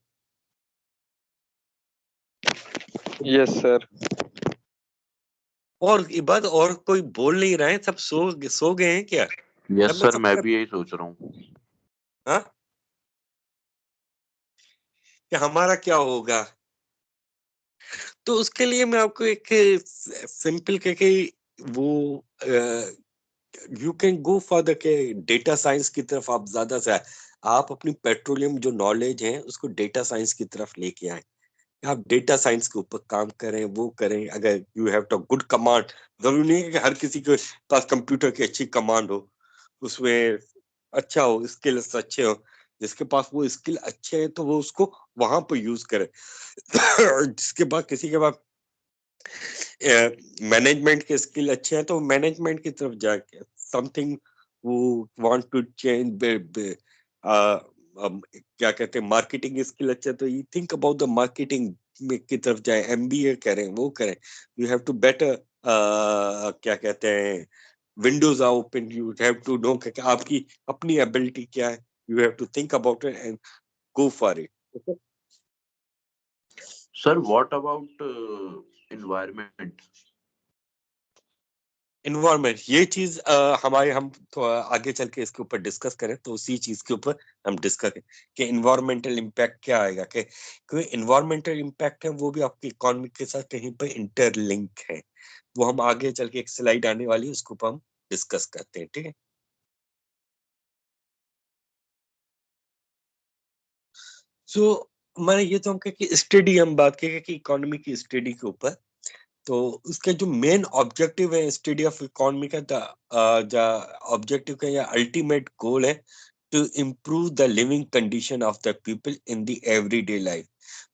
Yes sir. और ये बात और कोई बोल नहीं रहा है, सब सो गए हैं क्या? यस सब में सर, सब मैं कर, भी यही सोच रहा हूँ। हाँ, कि हमारा क्या होगा। तो उसके लिए मैं आपको एक सिंपल के वो you can go for the के डेटा साइंस की तरफ आप ज्यादा से आए। आप अपनी पेट्रोलियम जो नॉलेज है उसको डेटा साइंस की तरफ लेके आए। आप डेटा साइंस के ऊपर काम करें, वो करें। अगर you have to good command, जरूरी नहीं है कि हर किसी के पास कंप्यूटर की अच्छी कमांड हो, उसमें अच्छा हो, स्किल्स अच्छे हो। जिसके पास वो स्किल अच्छे हैं तो वो उसको वहां पर यूज करे। जिसके पास किसी के पास मैनेजमेंट के स्किल अच्छे हैं तो मैनेजमेंट की तरफ जाके समथिंग वो वांट टू चेंज, क्या कहते हैं मार्केटिंग स्किल अच्छे है तो you think about the marketing में की तरफ जाए, एमबीए करें, वो करें। यू हैव टू बेटर क्या कहते हैं windows are open, you have to know कि आपकी अपनी ability क्या है, you have to think about it and go for it. Okay? Sir, what about environment? Environment, ये चीज हमारे हम थोड़ा आगे चल के इसके ऊपर डिस्कस करें तो उसी चीज के ऊपर हम डिस्कस करें कि इन्वायरमेंटल इम्पैक्ट क्या आएगा, कि क्योंकि इन्वायरमेंटल इम्पैक्ट है वो भी आपकी इकोनॉमी के साथ कहीं पर इंटरलिंक है, वो हम आगे चल के एक स्लाइड आने वाली है उसके ऊपर हम डिस्कस करते हैं, ठीक है। सो मैंने ये तो हम कहे कि स्टडी हम बात करें कि इकोनॉमी की स्टडी के ऊपर, तो उसका जो मेन ऑब्जेक्टिव है स्टडी ऑफ इकोनॉमी का, ऑब्जेक्टिव का या अल्टीमेट गोल है to improve the living condition of the people in the everyday life.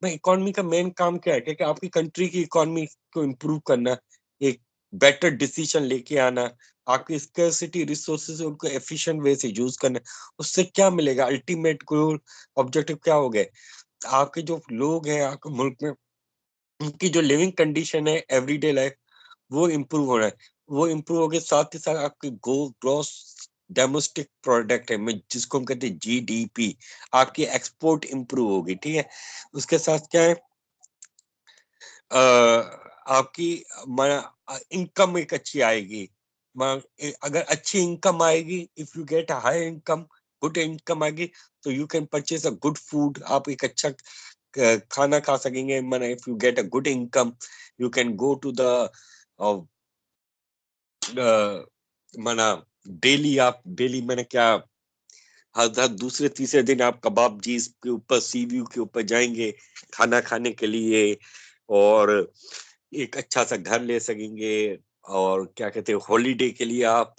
मैं इकोनॉमी का मेन काम क्या है कि आपकी कंट्री की इकोनॉमी को इम्प्रूव करना, एक बेटर डिसीजन लेके आना, आपकी स्कैर्सिटी रिसोर्सेज उनको एफिशिएंट वे से यूज करना, उससे क्या मिलेगा, अल्टीमेट गोल ऑब्जेक्टिव क्या हो गए, आपके जो लोग हैं आपके मुल्क में उनकी जो लिविंग कंडीशन है एवरीडे लाइफ वो इम्प्रूव हो रहा है, वो इम्प्रूव हो गए, साथ ही साथ आपकी ग्रोस डोमेस्टिक प्रोडक्ट है जिसको हम कहते हैं जीडीपी, आपकी एक्सपोर्ट इम्प्रूव होगी, ठीक है। उसके साथ क्या है, आपकी इनकम एक अच्छी आएगी, अगर अच्छी इनकम आएगी, if you get high income, good income आएगी, तो you can purchase a good food, आप एक अच्छा खाना खा सकेंगे। माना if you get a good income you can go to the माना डेली मैंने क्या हर दूसरे तीसरे दिन आप कबाब जी के ऊपर सी व्यू के ऊपर जाएंगे खाना खाने के लिए, और एक अच्छा सा घर ले सकेंगे, और क्या कहते हैं हॉलीडे के लिए आप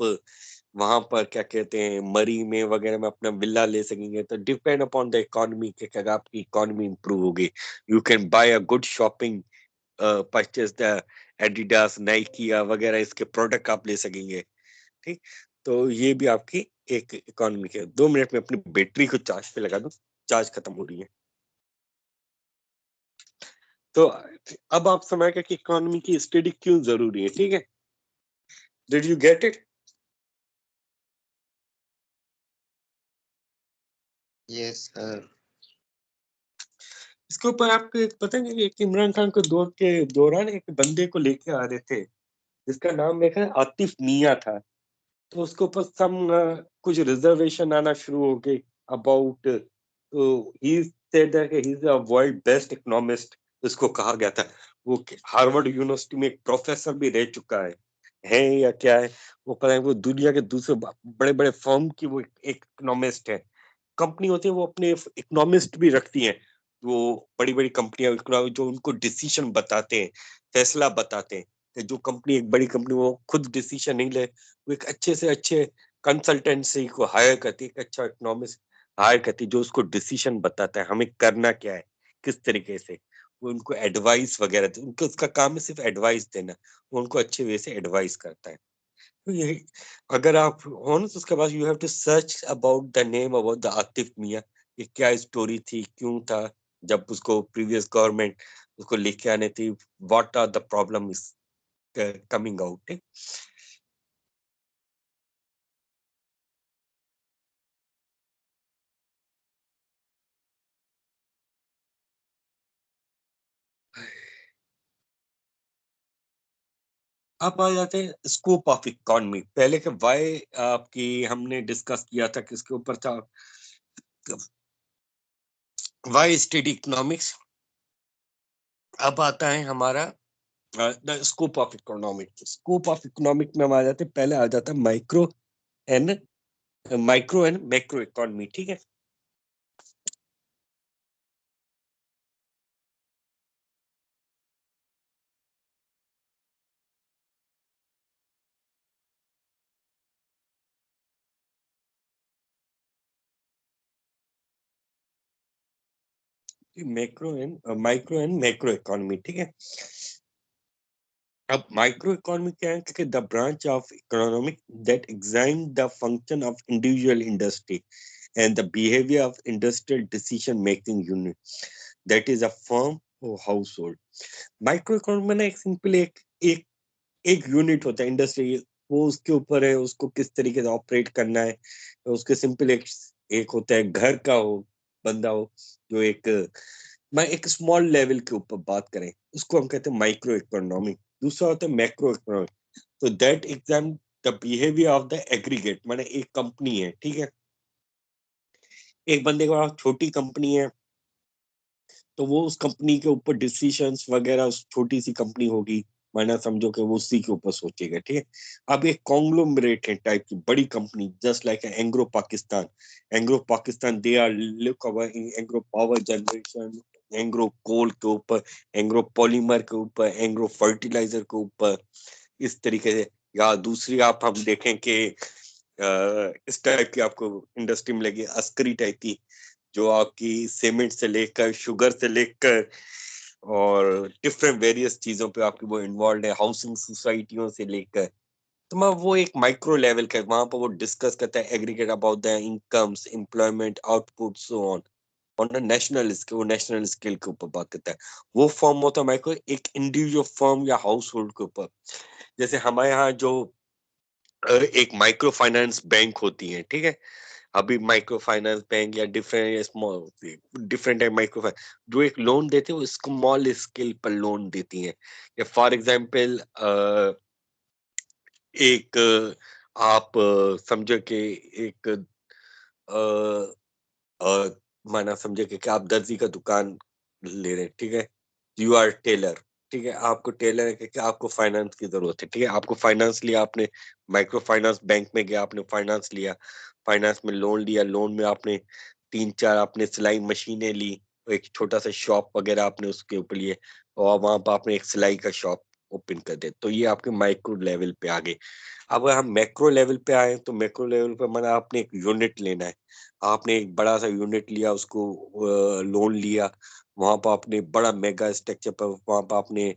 वहां पर क्या कहते हैं मरी में वगैरह में अपना विला ले सकेंगे। तो डिपेंड अपॉन द इकोनॉमी के, अगर आपकी इकोनॉमी इंप्रूव होगी you can buy a good shopping, purchase the Adidas Nike वगैरह इसके प्रोडक्ट आप ले सकेंगे, ठीक। तो ये भी आपकी एक इकोनॉमी है। 2 मिनट में अपनी बैटरी को चार्ज पे लगा दूं, चार्ज खत्म हो रही है। तो अब आप समझेगा कि इकोनॉमी की स्टडी क्यों जरूरी है, ठीक है। Did you get it? Yes sir. इसके ऊपर आपको पता है कि एक इमरान खान को दौर के दौरान एक बंदे को लेके आ रहे थे जिसका नाम देखा आतिफ मियां था, तो उसके ऊपर कुछ रिजर्वेशन आना शुरू हो गए about, he said that he is a world best economist, उसको कहा गया था। वो हार्वर्ड यूनिवर्सिटी में एक प्रोफेसर भी रह चुका है या क्या है वो पता है, वो दुनिया के दूसरे बड़े बड़े फर्म की वो एक इकोनॉमिस्ट है। कंपनी होती है वो अपने इकोनॉमिस्ट भी रखती हैं, वो बड़ी बड़ी कंपनियां जो उनको डिसीजन बताते हैं, फैसला बताते हैं, कि जो कंपनी एक बड़ी कंपनी वो खुद डिसीजन नहीं ले, वो एक अच्छे से अच्छे कंसल्टेंसी को हायर करती है, एक अच्छा इकोनॉमिस्ट हायर करती है जो उसको डिसीजन बताता है हमें करना क्या है, किस तरीके से, वो उनको एडवाइस वगैरह, उनको उसका काम है सिर्फ एडवाइस देना, वो उनको अच्छे वे से एडवाइस करता है। तो यही अगर आप हो ना तो उसके बाद you have to search about the name about the Atif मियां, ये क्या स्टोरी थी, क्यों था, जब उसको प्रीवियस गवर्नमेंट उसको लेके आने थी, what are the problem is coming out. अब आ जाते हैं स्कोप ऑफ इकोनॉमी। पहले के वाई आपकी हमने डिस्कस किया था किसके ऊपर था, वाई स्टडी इकोनॉमिक्स। अब आता है हमारा the scope of economic. Scope of economic में हम आ जाते हैं, पहले आ जाता है and micro and macro economy, ठीक है। Macro and micro and macro economy, ठीक है। अब माइक्रो इकोनॉमी क्या है कि the branch of economic that examine the function of individual industry and the behavior of industrial decision making unit, that is a firm or household. Micro economy में ना एक simple एक यूनिट होता है industry, वो उसके ऊपर है, उसको किस तरीके से ऑपरेट करना है। तो उसके सिंपल एक होता है घर का हो बंदा हो, जो मैं एक स्मॉल लेवल के ऊपर बात करें, उसको हम कहते हैं माइक्रो इकोनॉमिक। दूसरा होता है मैक्रो इकोनॉमिक। तो that exam the behaviour of the aggregate, माने एक कंपनी है, ठीक है, एक बंदे के पास छोटी कंपनी है, तो वो उस कंपनी के ऊपर डिसीजंस वगैरह, उस छोटी सी कंपनी होगी, माना समझो कि वो उसी के ऊपर सोचेगा, ठीक है। अब एक कॉन्ग्लोमरेट है टाइप की बड़ी company, just like Engro Pakistan. Engro Pakistan they are look our Engro power generation, Engro coal के ऊपर, एंग्रो पॉलीमर के ऊपर, एंग्रो फर्टिलाइजर के ऊपर, इस तरीके से। या दूसरी आप हम देखें कि इस टाइप की आपको इंडस्ट्री मिलेगी अस्करी टाइप की, जो आपकी सीमेंट से लेकर शुगर से लेकर और डिफरेंट वेरियस चीजों पे आपकी वो इन्वॉल्व है, हाउसिंग सोसाइटियों से लेकर। तो मैं वो एक माइक्रो लेवल का, वहां पर वो डिस्कस करता है aggregate about the incomes, employment, output, so on the national scale, वो नेशनल स्केल के ऊपर बात करता है। वो फॉर्म होता है माइक्रो, एक इंडिविजुअल फर्म या हाउस होल्ड के ऊपर। जैसे हमारे यहाँ जो एक माइक्रो फाइनेंस बैंक होती है, ठीक है। अभी माइक्रो फाइनेंस बैंक या different small different type micro finance जो एक लोन देते हैं, वो स्मॉल स्केल पर लोन देती हैं। या फॉर एग्जांपल एक आप समझो कि एक माना समझे कि आप दर्जी का दुकान ले रहे हैं, ठीक है। यू आर टेलर, ठीक है, आपको टेलर है कि आपको फाइनेंस की जरूरत है, ठीक है। आपको फाइनेंस लिया आपने, माइक्रो फाइनेंस बैंक में गया, आपने फाइनेंस लिया, फाइनेंस में लोन लिया, लोन में आपने 3-4 आपने सिलाई मशीनें ली, एक छोटा सा शॉप वगैरह आपने उसके ऊपर लिए, और वहां पर आपने एक सिलाई का शॉप ओपन कर दे। तो ये आपके माइक्रो लेवल पे आ गए। अब हम मैक्रो लेवल पे आए, तो मैक्रो लेवल पे माना आपने एक यूनिट लेना है, आपने एक बड़ा सा यूनिट लिया, उसको लोन लिया, वहां पर आपने बड़ा मेगा स्ट्रक्चर पर, वहां पर आपने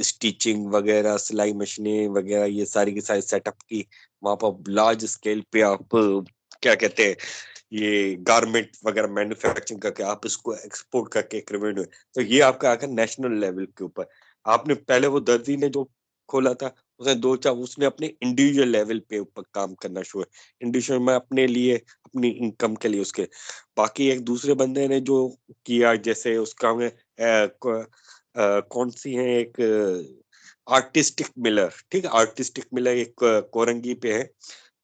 स्टिचिंग वगैरह, सिलाई मशीनें वगैरह, ये सारी की सारी सेटअप की। वहां पर लार्ज स्केल पे आप क्या कहते हैं, ये गारमेंट वगैरह मैन्युफैक्चरिंग करके आप इसको एक्सपोर्ट करके एक रेवेन्यू। तो ये आपका आकर नेशनल लेवल के ऊपर। आपने पहले वो दर्जी ने जो खोला था, उसने 2-4, उसने अपने इंडिविजुअल लेवल पे ऊपर काम करना शुरू, इंडिविजुअल में अपने लिए, अपनी इनकम के लिए उसके। बाकी एक दूसरे बंदे ने जो किया, जैसे उसका में कौन सी है, एक आर्टिस्टिक मिलर, ठीक है, आर्टिस्टिक मिलर एक कोरंगी पे है।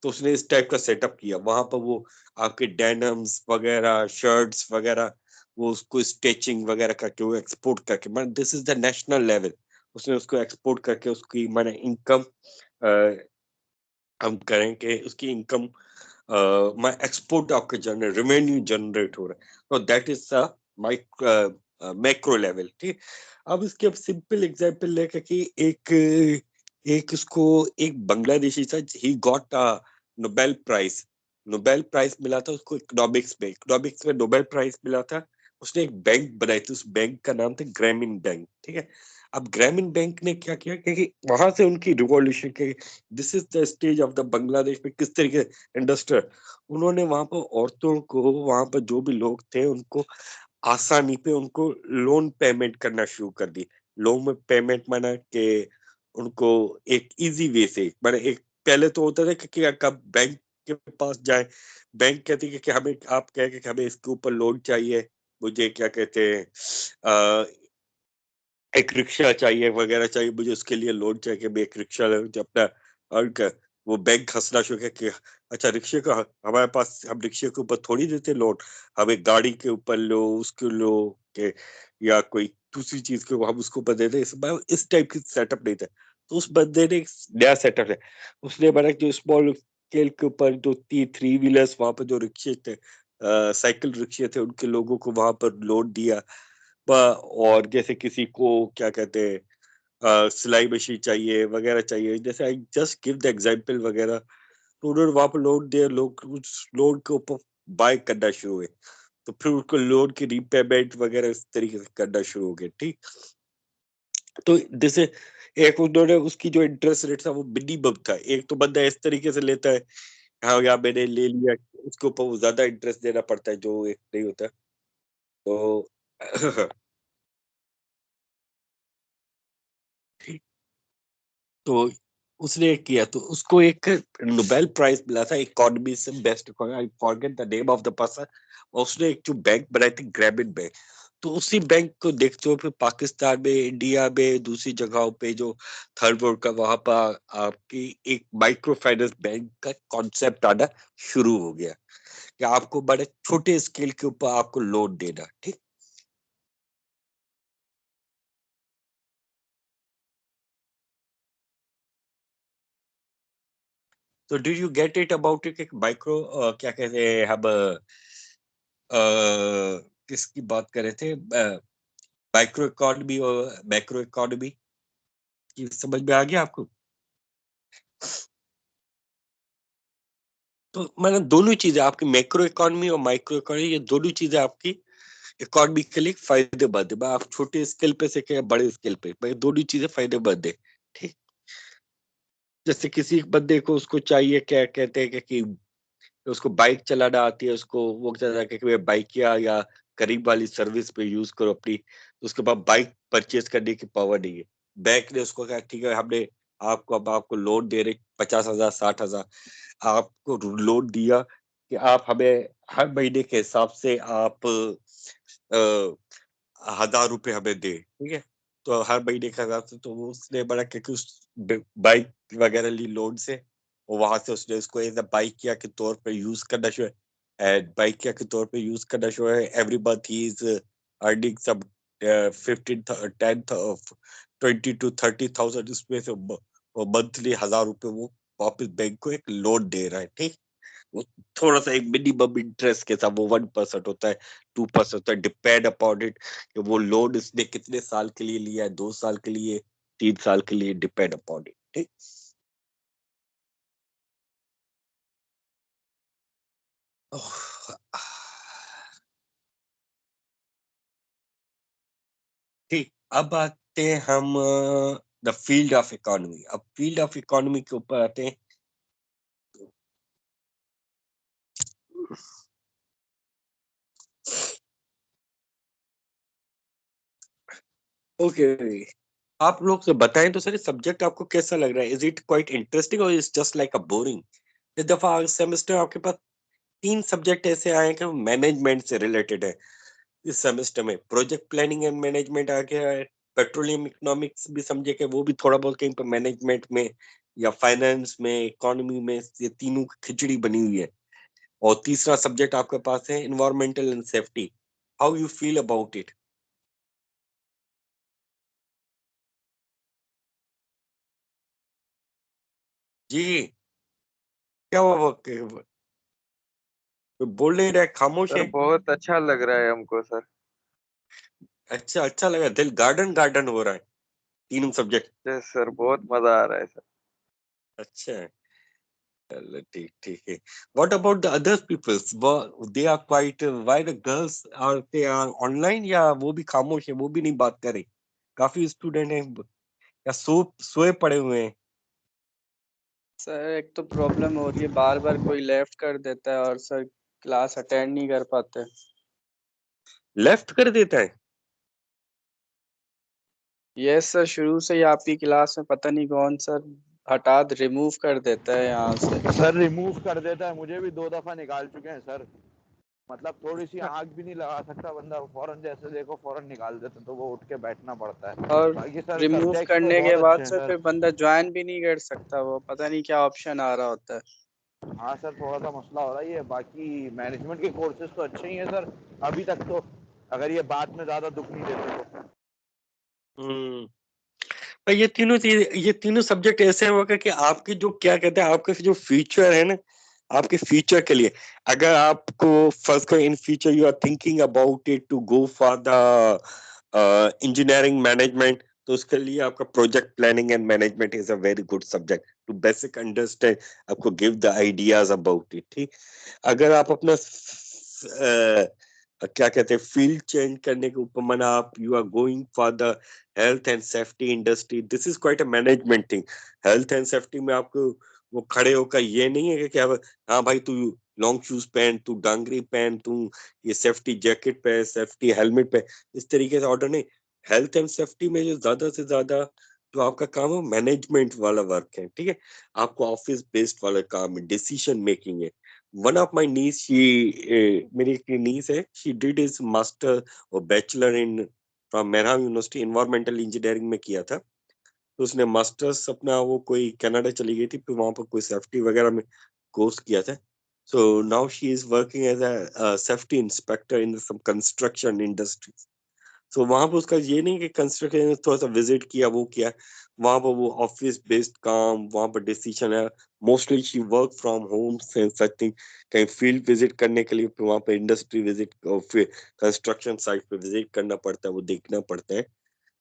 तो उसने इस टाइप का सेटअप किया, वहां पर वो आपके डेनम्स वगैरह, शर्ट्स वगैरह, वो उसको स्टिचिंग वगैरह करके वो एक्सपोर्ट करके, मतलब this is the national level. उसने उसको एक्सपोर्ट करके उसकी माने इनकम हम करें कि उसकी इनकम मैं एक्सपोर्ट आपके जनरेट, रेवेन्यू जनरेट हो रहा है। तो दैट इज मैक्रो लेवल, ठीक। अब इसके अब सिंपल एग्जांपल लेकर कि एक एक उसको एक बांग्लादेशी था, he got Nobel prize, Nobel prize मिला था उसको इकोनॉमिक्स में, इकोनॉमिक्स में नोबेल प्राइज मिला था। उसने एक बैंक बनाई थी, उस बैंक का नाम था ग्रामीण बैंक, ठीक है। अब ग्रामीण बैंक ने क्या किया कि वहां से उनकी रिवॉल्यूशन के, this is the stage of the Bangladesh में किस तरीके इंडस्ट्रियल, उन्होंने वहां पर औरतों को, वहां पर जो भी लोग थे उनको आसानी पे उनको लोन पेमेंट करना शुरू कर दी। लोन में पेमेंट माना कि उनको एक इजी वे से, माना एक पहले तो होता था कि कब बैंक के पास जाए, बैंक कहती है कि हमें, आप कहे कि हमें इसके ऊपर लोन चाहिए, मुझे क्या कहते हैं एक रिक्शा चाहिए वगैरह चाहिए, मुझे उसके लिए लोन चाहिए कि मैं एक रिक्शा जो अपना अर्न कर। वो बैंक हंसना शुरू किया कि अच्छा रिक्शे का, हमारे पास, हम रिक्शे के ऊपर थोड़ी देते लोन, हमें गाड़ी के ऊपर लो, उसके लो के, या कोई दूसरी चीज के हम उसको ऊपर दे दे, इस टाइप की सेटअप नहीं था। तो उस बंदे ने एक नया सेटअप है, उसने बना जो स्मॉल स्केल के ऊपर जो 3 व्हीलर्स, वहां पर जो रिक्शे थे, साइकिल रिक्शे थे, उनके लोगों को वहां पर लोन दिया। और जैसे किसी को क्या कहते हैं सिलाई मशीन चाहिए वगैरह चाहिए, जैसे I just give the example वगैरह, तो उन्होंने वहां पर लोन दिया, लोग उस लोन के ऊपर बाय करना शुरू हुए। तो फिर उसको लोन की रीपेमेंट वगैरह इस तरीके से करना शुरू हो गया, ठीक। तो जैसे एक उन्होंने उसकी जो इंटरेस्ट रेट था वो मिनिमम था, एक तो बंदा इस तरीके से लेता है, हाँ यार मैंने ले लिया, उसके ऊपर वो ज्यादा इंटरेस्ट देना पड़ता है जो एक नहीं होता। तो तो उसने किया तो उसको एक नोबेल प्राइज मिला था इकोनॉमी से best, I forget the name of the person. उसने एक जो बैंक बनाई थी ग्रामीण बैंक, तो उसी बैंक को देखते हुए फिर पाकिस्तान में, इंडिया में, दूसरी जगहों पे जो थर्ड वर्ल्ड का, वहां पर आपकी एक माइक्रो फाइनेंस बैंक का कॉन्सेप्ट आना शुरू हो गया कि आपको बड़े छोटे स्केल के ऊपर आपको लोन देना। ठीक, तो do you get it about it? Micro क्या कहते हैं हम, किसकी बात कर रहे थे, माइक्रो इकोनॉमी और मैक्रो इकोनॉमी की समझ में आ गया आपको? तो मतलब दोनों चीजें आपकी, मैक्रो इकोनॉमी और माइक्रो इकोनॉमी, ये दोनों चीजें आपकी इकोनॉमी के लिए फायदेमंद है। आप छोटे स्केल पे से क्या बड़े स्केल पे, भाई दोनों चीजें फायदेमंद है। ठीक, जैसे किसी बंदे को उसको चाहिए, क्या कहते हैं कि उसको बाइक चलाना आती है, उसको वो कहता है कि बाइक या करीब वाली सर्विस पे यूज करो अपनी, तो उसके पास बाइक परचेज करने की पावर नहीं है। बैंक ने उसको कहा ठीक है, हमने आपको अब आपको लोन दे रहे 50,000 60,000, आपको लोन दिया कि आप हमें हर महीने के हिसाब से आप 1,000 रुपए हमें दे, ठीक है। तो हर महीने के हिसाब से, तो वो उसने बड़ा क्योंकि उस बाइक वगैरह ली लोन से, और वहां से उसने उसको एज अ बाइकिया के तौर पे यूज करना शुरू, एंड बाइकिया के तौर पे यूज करना शुरू है। Every month he is earning some 15 10 20 to 30,000, इसमें से वो मंथली 1,000 रुपए वो वापस बैंक को एक लोन दे रहा है। ठीक, वो थोड़ा सा एक मिनिमम इंटरेस्ट के साथ, वो 1% होता है, 2% होता है, डिपेंड अपॉन इट कि वो लोन इसने कितने साल के लिए लिया है, 2 साल के लिए, 3 साल के लिए, डिपेंड अपॉन इट। ठीक, ठीक, अब आते हैं हम द फील्ड ऑफ इकोनॉमी। अब फील्ड ऑफ इकोनॉमी के ऊपर आते हैं। ओके, आप लोग से बताएं तो सर, सब्जेक्ट आपको कैसा लग रहा है? इज इट क्वाइट इंटरेस्टिंग और is just like a boring? इस दफा सेमेस्टर आपके पास 3 सब्जेक्ट ऐसे आए हैं कि मैनेजमेंट से रिलेटेड है। इस सेमेस्टर में प्रोजेक्ट प्लानिंग एंड मैनेजमेंट आ गया है, पेट्रोलियम इकोनॉमिक्स भी समझे कि वो भी थोड़ा बहुत कहीं पर मैनेजमेंट में या फाइनेंस में, इकोनॉमी में, ये तीनों की खिचड़ी बनी हुई है। और तीसरा सब्जेक्ट आपके पास है environmental and safety. How you feel about it? जी, क्या हुआ? बोल नहीं रहे, खामोश सर है? बहुत अच्छा लग रहा है हमको सर। अच्छा, अच्छा लगा, दिल गार्डन गार्डन हो रहा है, तीनों सब्जेक्ट। यस सर, बहुत मजा आ रहा है सर। अच्छा है, चलो ठीक, ठीक है। What about the other peoples? They are quite, why the girls are they are online, या वो भी खामोश है, वो भी नहीं बात करे? काफी स्टूडेंट हैं या सोए पड़े हुए हैं? सर एक तो प्रॉब्लम हो रही है, बार बार कोई लेफ्ट कर देता है और सर क्लास अटेंड नहीं कर पाते। लेफ्ट कर देता है? यस सर, शुरू से ही आपकी क्लास में पता नहीं कौन सर हटा रिमूव कर देता है यहाँ से। सर रिमूव कर देता है, मुझे भी 2 दफा निकाल चुके हैं सर। मतलब थोड़ी सी आग भी नहीं लगा सकता बंदा, फौरन जैसे देखो फौरन निकाल देते, तो वो उठ के बैठना पड़ता है। और बाकी सर रिमूव सब्जेक्ट्स तो करने के बहुत बाद अच्छे हैं सर सर। फिर बंदा ज्वाइन भी नहीं कर सकता, वो पता नहीं क्या ऑप्शन आ रहा होता है। हाँ सर, थोड़ा सा मसला हो रहा है ये। बाकी मैनेजमेंट के कोर्सेज तो अच्छे ही हैं सर अभी तक तो, अगर ये बाद में ज्यादा दुख नहीं देते तो। हम्म, पर ये तीनों सब्जेक्ट ऐसे होगा कि आपकी जो क्या कहते हैं, आपके जो फ्यूचर है ना, आपके फ्यूचर के लिए, अगर आपको first in future you are thinking about it to go for the engineering management, तो उसके लिए आपका project planning and management is a very good subject to basic understand, आपको give the ideas about it. ठीक, अगर आप अपना क्या कहते हैं फील्ड चेंज करने के ऊपर मना, आप you are going for the health and safety industry, this is quite a management thing. Health and safety में आपको वो खड़े होकर ये नहीं है कि क्या, हाँ भाई तू लॉन्ग शूज पहन, तू डांगरी पहन, तू ये सेफ्टी जैकेट पहन, सेफ्टी हेलमेट पहन, इस तरीके से ऑर्डर नहीं। हेल्थ एंड सेफ्टी में जो ज्यादा से ज्यादा जो आपका काम है मैनेजमेंट वाला वर्क है, ठीक है, आपको ऑफिस बेस्ड वाला काम है, डिसीजन मेकिंग है। वन ऑफ माय नीस, मेरी एक नीस है, शी डिड इज मास्टर और bachelor in from Merham university, environmental engineering में किया था। तो उसने मास्टर्स अपना वो कोई कनाडा चली गई थी, फिर वहां पर कोई सेफ्टी वगैरह में कोर्स किया था। So now she is working as a safety inspector in some construction industry. तो वहां पर उसका ये नहीं कि कंस्ट्रक्शन में थोड़ा सा विजिट किया, वो किया, वहां पर वो ऑफिस बेस्ड काम, वहां पर डिसीजन है। Mostly she work from home से सच थिंग, कहीं फील्ड विजिट करने के लिए, फिर वहां पर इंडस्ट्री विजिट और फिर कंस्ट्रक्शन साइट पे विजिट करना पड़ता है, वो देखना पड़ता है।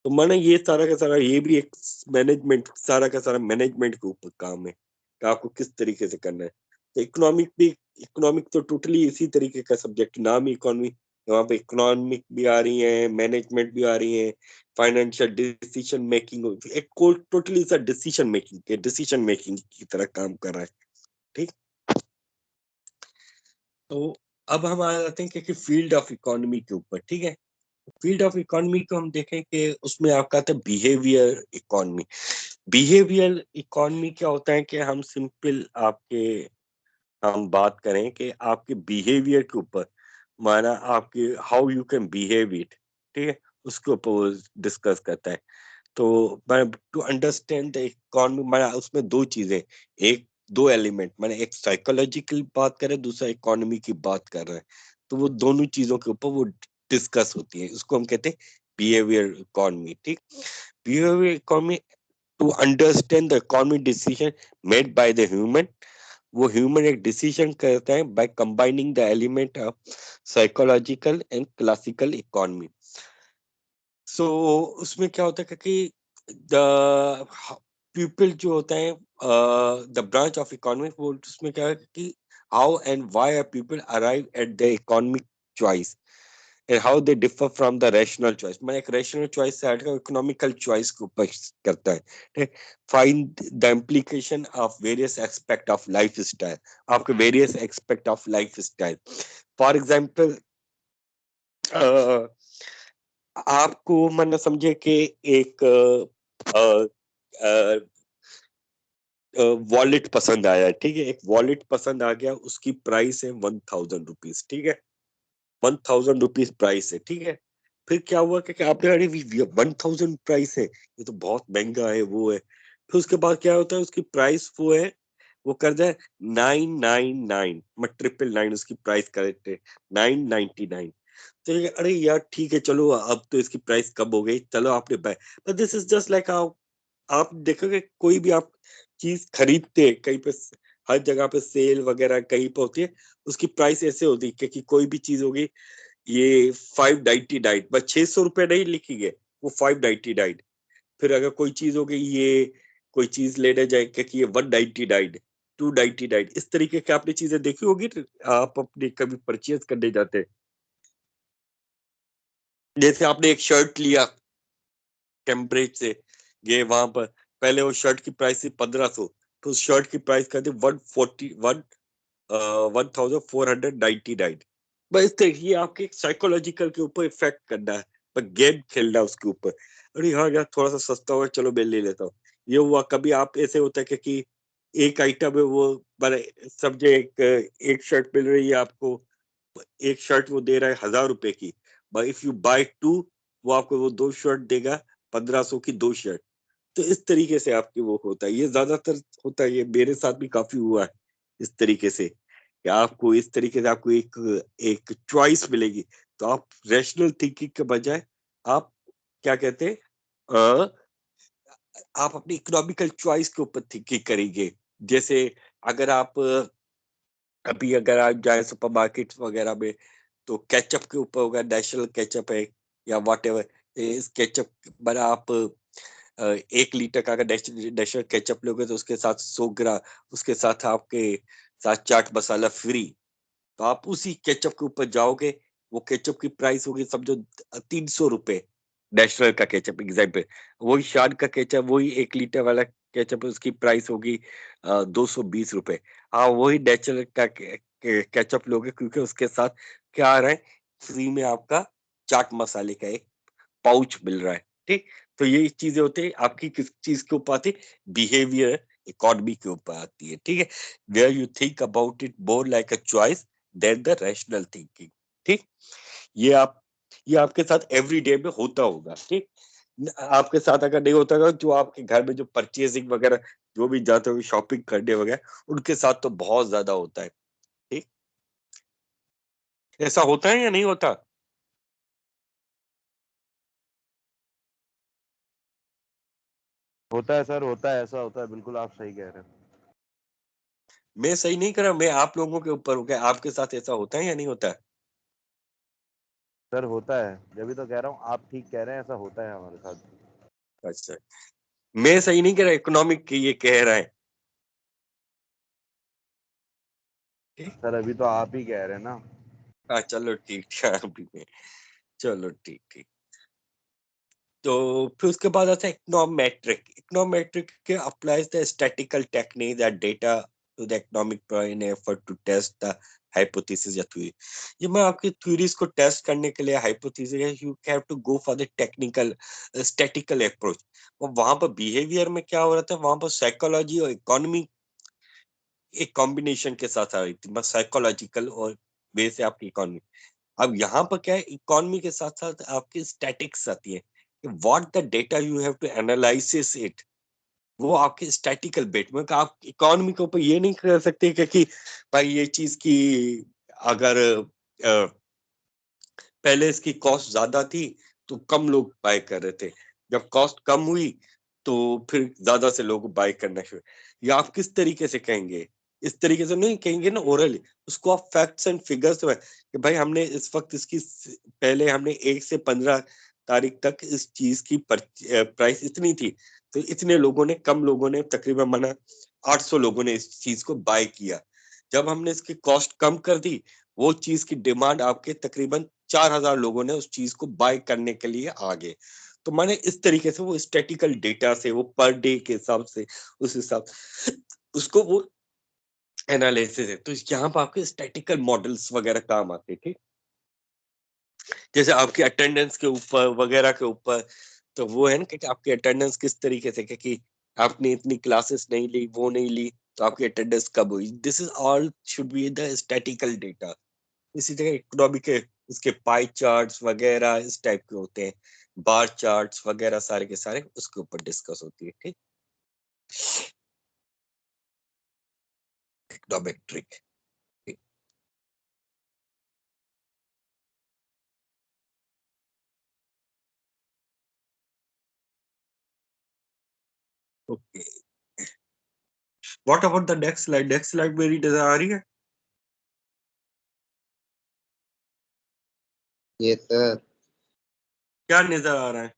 तो माने ये सारा का सारा ये भी एक मैनेजमेंट, सारा का सारा मैनेजमेंट के ऊपर काम है कि आपको किस तरीके से करना है। तो इकोनॉमिक तो टोटली इसी तरीके का सब्जेक्ट, नाम ही इकोनॉमी, वहाँ पे इकोनॉमिक भी आ रही है, मैनेजमेंट भी आ रही है, फाइनेंशियल डिसीजन मेकिंग, एक टोटली सा डिसीजन मेकिंग की तरह काम कर रहा है। ठीक, तो अब हम आ जाते हैं कि फील्ड ऑफ इकोनॉमी के ऊपर। ठीक है, फील्ड ऑफ इकोनॉमी को हम देखें कि उसमें आपका आता है बिहेवियर इकोनॉमी। बिहेवियर इकोनॉमी क्या होता है कि हम सिंपल आपके हम बात करें कि आपके बिहेवियर के ऊपर, माना आपके how you can behave it, ठीक है, उसके ऊपर वो डिस्कस करता है। तो मैं टू अंडरस्टैंड द इकोनॉमी, माना उसमें दो चीजें, एक दो एलिमेंट, माने एक साइकोलॉजिकल बात कर रहे हैं, दूसरा इकोनॉमी की बात कर रहे हैं। तो वो दोनों चीजों के ऊपर वो डिस्कस होती है, उसको हम कहते हैं बिहेवियर इकोनॉमी। ठीक, behaviour economy to understand the economic decision made by the human. वो ह्यूमन एक डिसीजन करता है by combining the element of psychological and classical economy. So उसमें क्या होता है कि द पीपल जो होता है, द ब्रांच ऑफ इकोनॉमिक, वो उसमें क्या है कि how and why are people arrive at the economic choice and how they differ from the rational choice। मैं एक rational choice से हटकर economical choice के ऊपर करता है। ठीक, find the implication of various aspect of lifestyle, आपके various aspect of lifestyle। for example, आपको मन समझे कि एक वॉलेट पसंद आया, ठीक है, एक वॉलेट पसंद आ गया, उसकी प्राइस है 1000 रुपीज, ठीक है, 1000 रुपीज प्राइस है, ठीक है। फिर क्या हुआ कि आपने, अरे 1000 प्राइस है, ये तो बहुत महंगा है, वो है। फिर उसके बाद क्या होता है, उसकी प्राइस वो है, वो कर दे 999, मैं 999 उसकी प्राइस करेक्ट है, 999। तो अरे यार ठीक है, चलो अब तो इसकी प्राइस कम हो गई, चलो आपने bye. But this is just like, आप देखोगे कोई भी आप चीज खरीदते हैं कहीं पे, हर जगह पे सेल वगैरह कहीं पे होती है, उसकी प्राइस ऐसे होती है कि कोई भी चीज होगी, ये 599, बस 600 रुपए नहीं लिखी है, वो 599। फिर अगर कोई चीज होगी, ये कोई चीज लेने जाए कि ये 199, 299, इस तरीके की आपने चीजें देखी होगी, आप अपने कभी परचेज करने जाते हैं। जैसे आपने एक शर्ट लिया कैम्ब्रिज से, गए वहां पर, पहले वो शर्ट की प्राइस थी 1500, तो उस शर्ट की प्राइस कर दी 1499। बस इस तरह ये आपके साइकोलॉजिकल के ऊपर इफेक्ट करना है, पर गेम खेलना उसके ऊपर, अरे हाँ यार थोड़ा सा सस्ता हुआ, चलो मैं ले लेता हूँ। ये हुआ कभी आप ऐसे होता है कि एक आइटम है वो, मैंने समझे एक शर्ट मिल रही है आपको, एक शर्ट वो दे रहा है 1000 रुपए की, but if you by two, वो आपको वो दो शर्ट देगा 1500 की, दो शर्ट। तो इस तरीके से आपके वो होता है, ये ज्यादातर होता है, ये मेरे साथ भी काफी हुआ है इस तरीके से, कि आपको इस तरीके से आपको एक एक चॉइस मिलेगी, तो आप रैशनल थिंकिंग के बजाय आप क्या कहते हैं, आप अपनी इकोनॉमिकल चॉइस के ऊपर थिंकिंग करेंगे। जैसे अगर आप अभी अगर आप जाए सुपरमार्केट वगैरह में, तो केचप के ऊपर होगा नेशनल केचप है या वॉट एवर, इस केचप बना आप 1 लीटर का अगर नेशनल केचप लोगे, तो उसके साथ 100 ग्राम, उसके साथ आपके साथ चाट मसाला फ्री। तो आप उसी केचप के ऊपर जाओगे, वो केचप की प्राइस होगी समझो 300 रुपए, नेशनल का केचप एग्जाम्पल। वही शान का केचप, वही 1 लीटर वाला केचप, उसकी प्राइस होगी 220 रुपए। हाँ, वही नेचुरल का केचप लोगे, क्योंकि उसके साथ क्या आ रहा है, फ्री में आपका चाट मसाले का एक पाउच मिल रहा है। ठीक, तो ये चीजें होती है आपकी किस चीज के ऊपर आती है, बिहेवियर इकोनॉमी के ऊपर आती है, ठीक है। Where you think about it more like a choice than the rational thinking, ठीक। ये आपके साथ एवरी डे में होता होगा, ठीक। आपके साथ अगर नहीं होता होगा, जो आपके घर में जो परचेजिंग वगैरह जो भी जाते हो शॉपिंग करने वगैरह, उनके साथ तो बहुत ज्यादा होता है, ठीक। ऐसा होता है या नहीं होता? होता है सर, होता है, ऐसा होता है, बिल्कुल आप सही कह रहे हैं। मैं सही नहीं कर रहा, मैं आप लोगों के ऊपर हूँ, क्या आपके साथ ऐसा होता है या नहीं होता? सर होता है, जब भी तो कह रहा हूँ, आप ठीक कह रहे हैं, ऐसा होता है हमारे साथ। अच्छा, मैं सही नहीं कह रहा, इकोनॉमिक ये कह रहा है। सर अभी तो आप ही कह रहे हैं ना। हाँ चलो ठीक है, अभी में चलो ठीक ठीक। तो फिर उसके बाद आता है इकोनोमेट्रिक। इकोनोमेट्रिक के applies the statistical technique that data to the economic in effort to test the hypothesis या थ्योरी। ये मैं आपकी थ्योरीज को टेस्ट करने के लिए hypothesis you have to go for the technical statistical approach. और वहां पर बिहेवियर में क्या हो रहा था, वहां पर साइकोलॉजी और इकोनॉमी एक कॉम्बिनेशन के साथ आ रही थी, बस साइकोलॉजिकल और वे से आपकी इकोनॉमी। अब यहाँ पर क्या है, इकोनॉमी के साथ साथ आपकी स्टैटिक्स आती है कि what the data you have to analysis it, वो आपके स्टैटिकल बेट में। आप इकोनॉमी के ऊपर ये नहीं कर सकते कि भाई ये चीज की अगर पहले इसकी कॉस्ट ज्यादा थी तो कम लोग बाय कर रहे थे, जब कॉस्ट कम हुई तो फिर ज्यादा से लोग बाय करना शुरू। या आप किस तरीके से कहेंगे, इस तरीके से नहीं कहेंगे ना ओरली, उसको आप फैक्ट्स एंड फिगर्स में कि भाई हमने इस वक्त इसकी पहले हमने 1 से 15 तारीख तक इस चीज की प्राइस इतनी थी, तो इतने लोगों ने, कम लोगों ने, तकरीबन माना 800 लोगों ने इस चीज को बाय किया। जब हमने इसकी कॉस्ट कम कर दी, वो चीज की डिमांड आपके तकरीबन 4000 लोगों ने उस चीज को बाय करने के लिए आ गए। तो माने इस तरीके से वो स्टैटिकल डेटा से, वो पर डे के हिसाब से, उस हिसाब उसको वो एनालिसिस है। तो यहाँ पर आपके स्टैटिकल मॉडल्स वगैरह काम आते थे, जैसे आपकी अटेंडेंस के ऊपर वगैरह के ऊपर। तो वो है ना कि आपकी अटेंडेंस किस तरीके से, कि आपने इतनी क्लासेस नहीं ली, वो नहीं ली, तो आपकी अटेंडेंस कब हुई। This is all should be the statistical data. इसी तरह इकोनॉमिक के उसके पाई चार्ट्स वगैरह इस टाइप के होते हैं, बार चार्ट्स वगैरह सारे के सारे उसके ऊपर डिस्कस होती है, ठीक। Econometric, okay. What about the next slide? Next slide मेरी नजर आ रही है? ये सर। क्या नजर आ रहा है?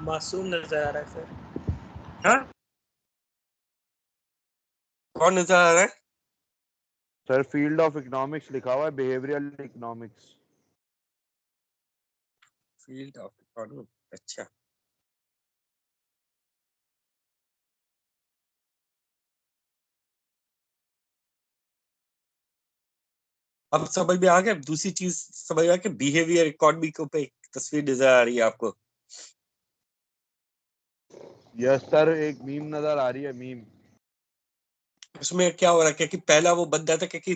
मासूम नजर आ रहा है सर। हाँ, कौन नजर आ रहा है? सर फील्ड ऑफ इकोनॉमिक्स लिखा हुआ है, behavioural economics. Field of economy, अच्छा। अब समझ में आ गया। दूसरी चीज समझ में आ गया, बिहेवियर इकोनॉमी के ऊपर एक तस्वीर नजर आ रही है आपको। यस सर, एक मीम नजर आ रही है, मीम। उसमें क्या हो रहा है कि पहला वो बंदा था कि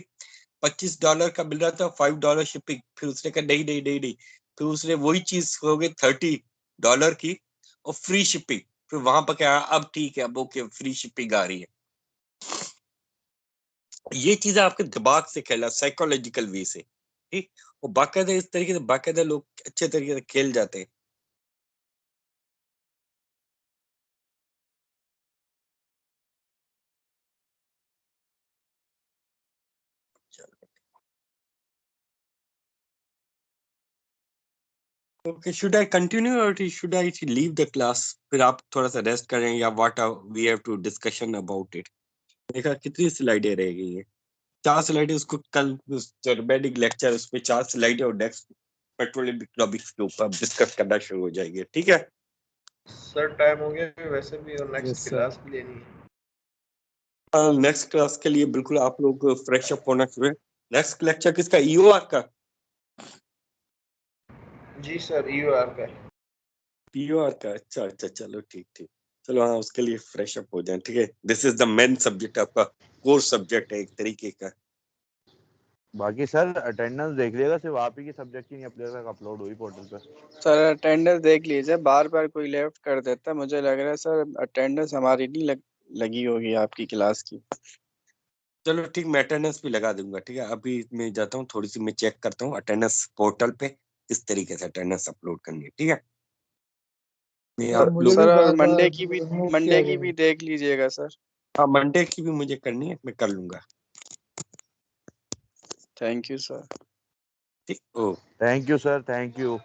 $25 का मिल रहा था, $5 शिपिंग। फिर उसने कहा नहीं नहीं नहीं नहीं, फिर उसने वही चीज हो गई $30 की और फ्री शिपिंग। फिर वहां पर क्या, अब ठीक है, अब ओके, फ्री शिपिंग आ रही है। ये चीजें आपके दिमाग से खेला, साइकोलॉजिकल वे से, ठीक। और बाकायदा इस तरीके से बाकायदा लोग अच्छे तरीके से खेल जाते हैं। Okay, should I continue or should I leave the class? फिर आप थोड़ा सा रेस्ट करें या what we have to discussion about it? देखा कितनी स्लाइडें रह गई हैं? 4 स्लाइडें। उसको कल जर्मेनिक लेक्चर, उस पे 4 स्लाइडें और नेक्स्ट पेट्रोलियम इकोनॉमिक्स के ऊपर डिस्कस करना शुरू हो जाएंगे, ठीक है। सर टाइम हो गया वैसे भी, और नेक्स्ट Yes, sir. क्लास भी लेनी है। नेक्स्ट क्लास के लिए बिल्कुल आप लोग फ्रेश अप होना शुरू है। नेक्स्ट लेक्चर किसका? ईओआर का? जी सर यूआर का है। पीओआर का, अच्छा अच्छा, चलो ठीक ठीक, चलो हाँ उसके लिए फ्रेश अप हो जाए, ठीक है। This is the main subject, आपका कोर सब्जेक्ट है एक तरीके का। बाकी सर अटेंडेंस देख लीजिएगा, सिर्फ आप ही की सब्जेक्ट की नहीं अपलोड हुई पोर्टल पे। सर अटेंडेंस देख लीजिए, बार बार कोई लेफ्ट कर देता है, मुझे लग रहा है सर अटेंडेंस हमारी नहीं लगी होगी आपकी क्लास की। चलो ठीक, मैं अटेंडेंस भी लगा दूंगा, ठीक है। अभी मैं जाता हूँ, थोड़ी सी मैं चेक करता हूँ अटेंडेंस पोर्टल पे किस तरीके से अटेंडेंस अपलोड करनी है, ठीक है। मैं सर आप मुझे लोग, भी सर और बार बार रिमूव किया मंडे की गया भी है। देख लीजिएगा सर। हाँ मंडे की भी मुझे करनी है, मैं कर लूंगा, थैंक यू सर। ठीक। Oh thank you sir, thank you.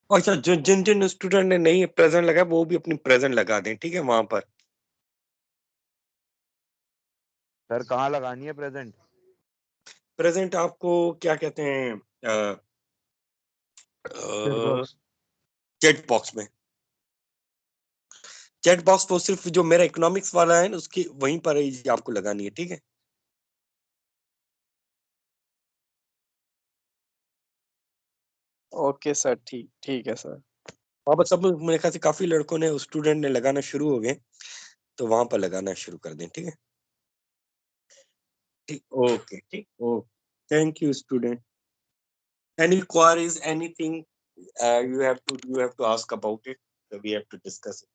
अच्छा, जो जिन जिन स्टूडेंट ने नहीं प्रेजेंट लगा वो भी अपनी प्रेजेंट लगा दें, ठीक है वहां पर। सर कहाँ लगानी है प्रेजेंट? प्रेजेंट आपको क्या कहते हैं, चैट बॉक्स। चैट बॉक्स में। चैट बॉक्स तो सिर्फ जो मेरा इकोनॉमिक्स वाला है ना उसकी वहीं पर ही आपको लगानी है, ठीक है। ओके सर, ठीक ठीक है सर। वहां पर सब मेरे ख्याल से काफी लड़कों ने, स्टूडेंट ने लगाना शुरू हो गए, तो वहां पर लगाना शुरू कर दें, ठीक है। ठीक, ओके ठीक, okay, thank you student. Any queries, anything you have to ask about it, so we have to discuss it.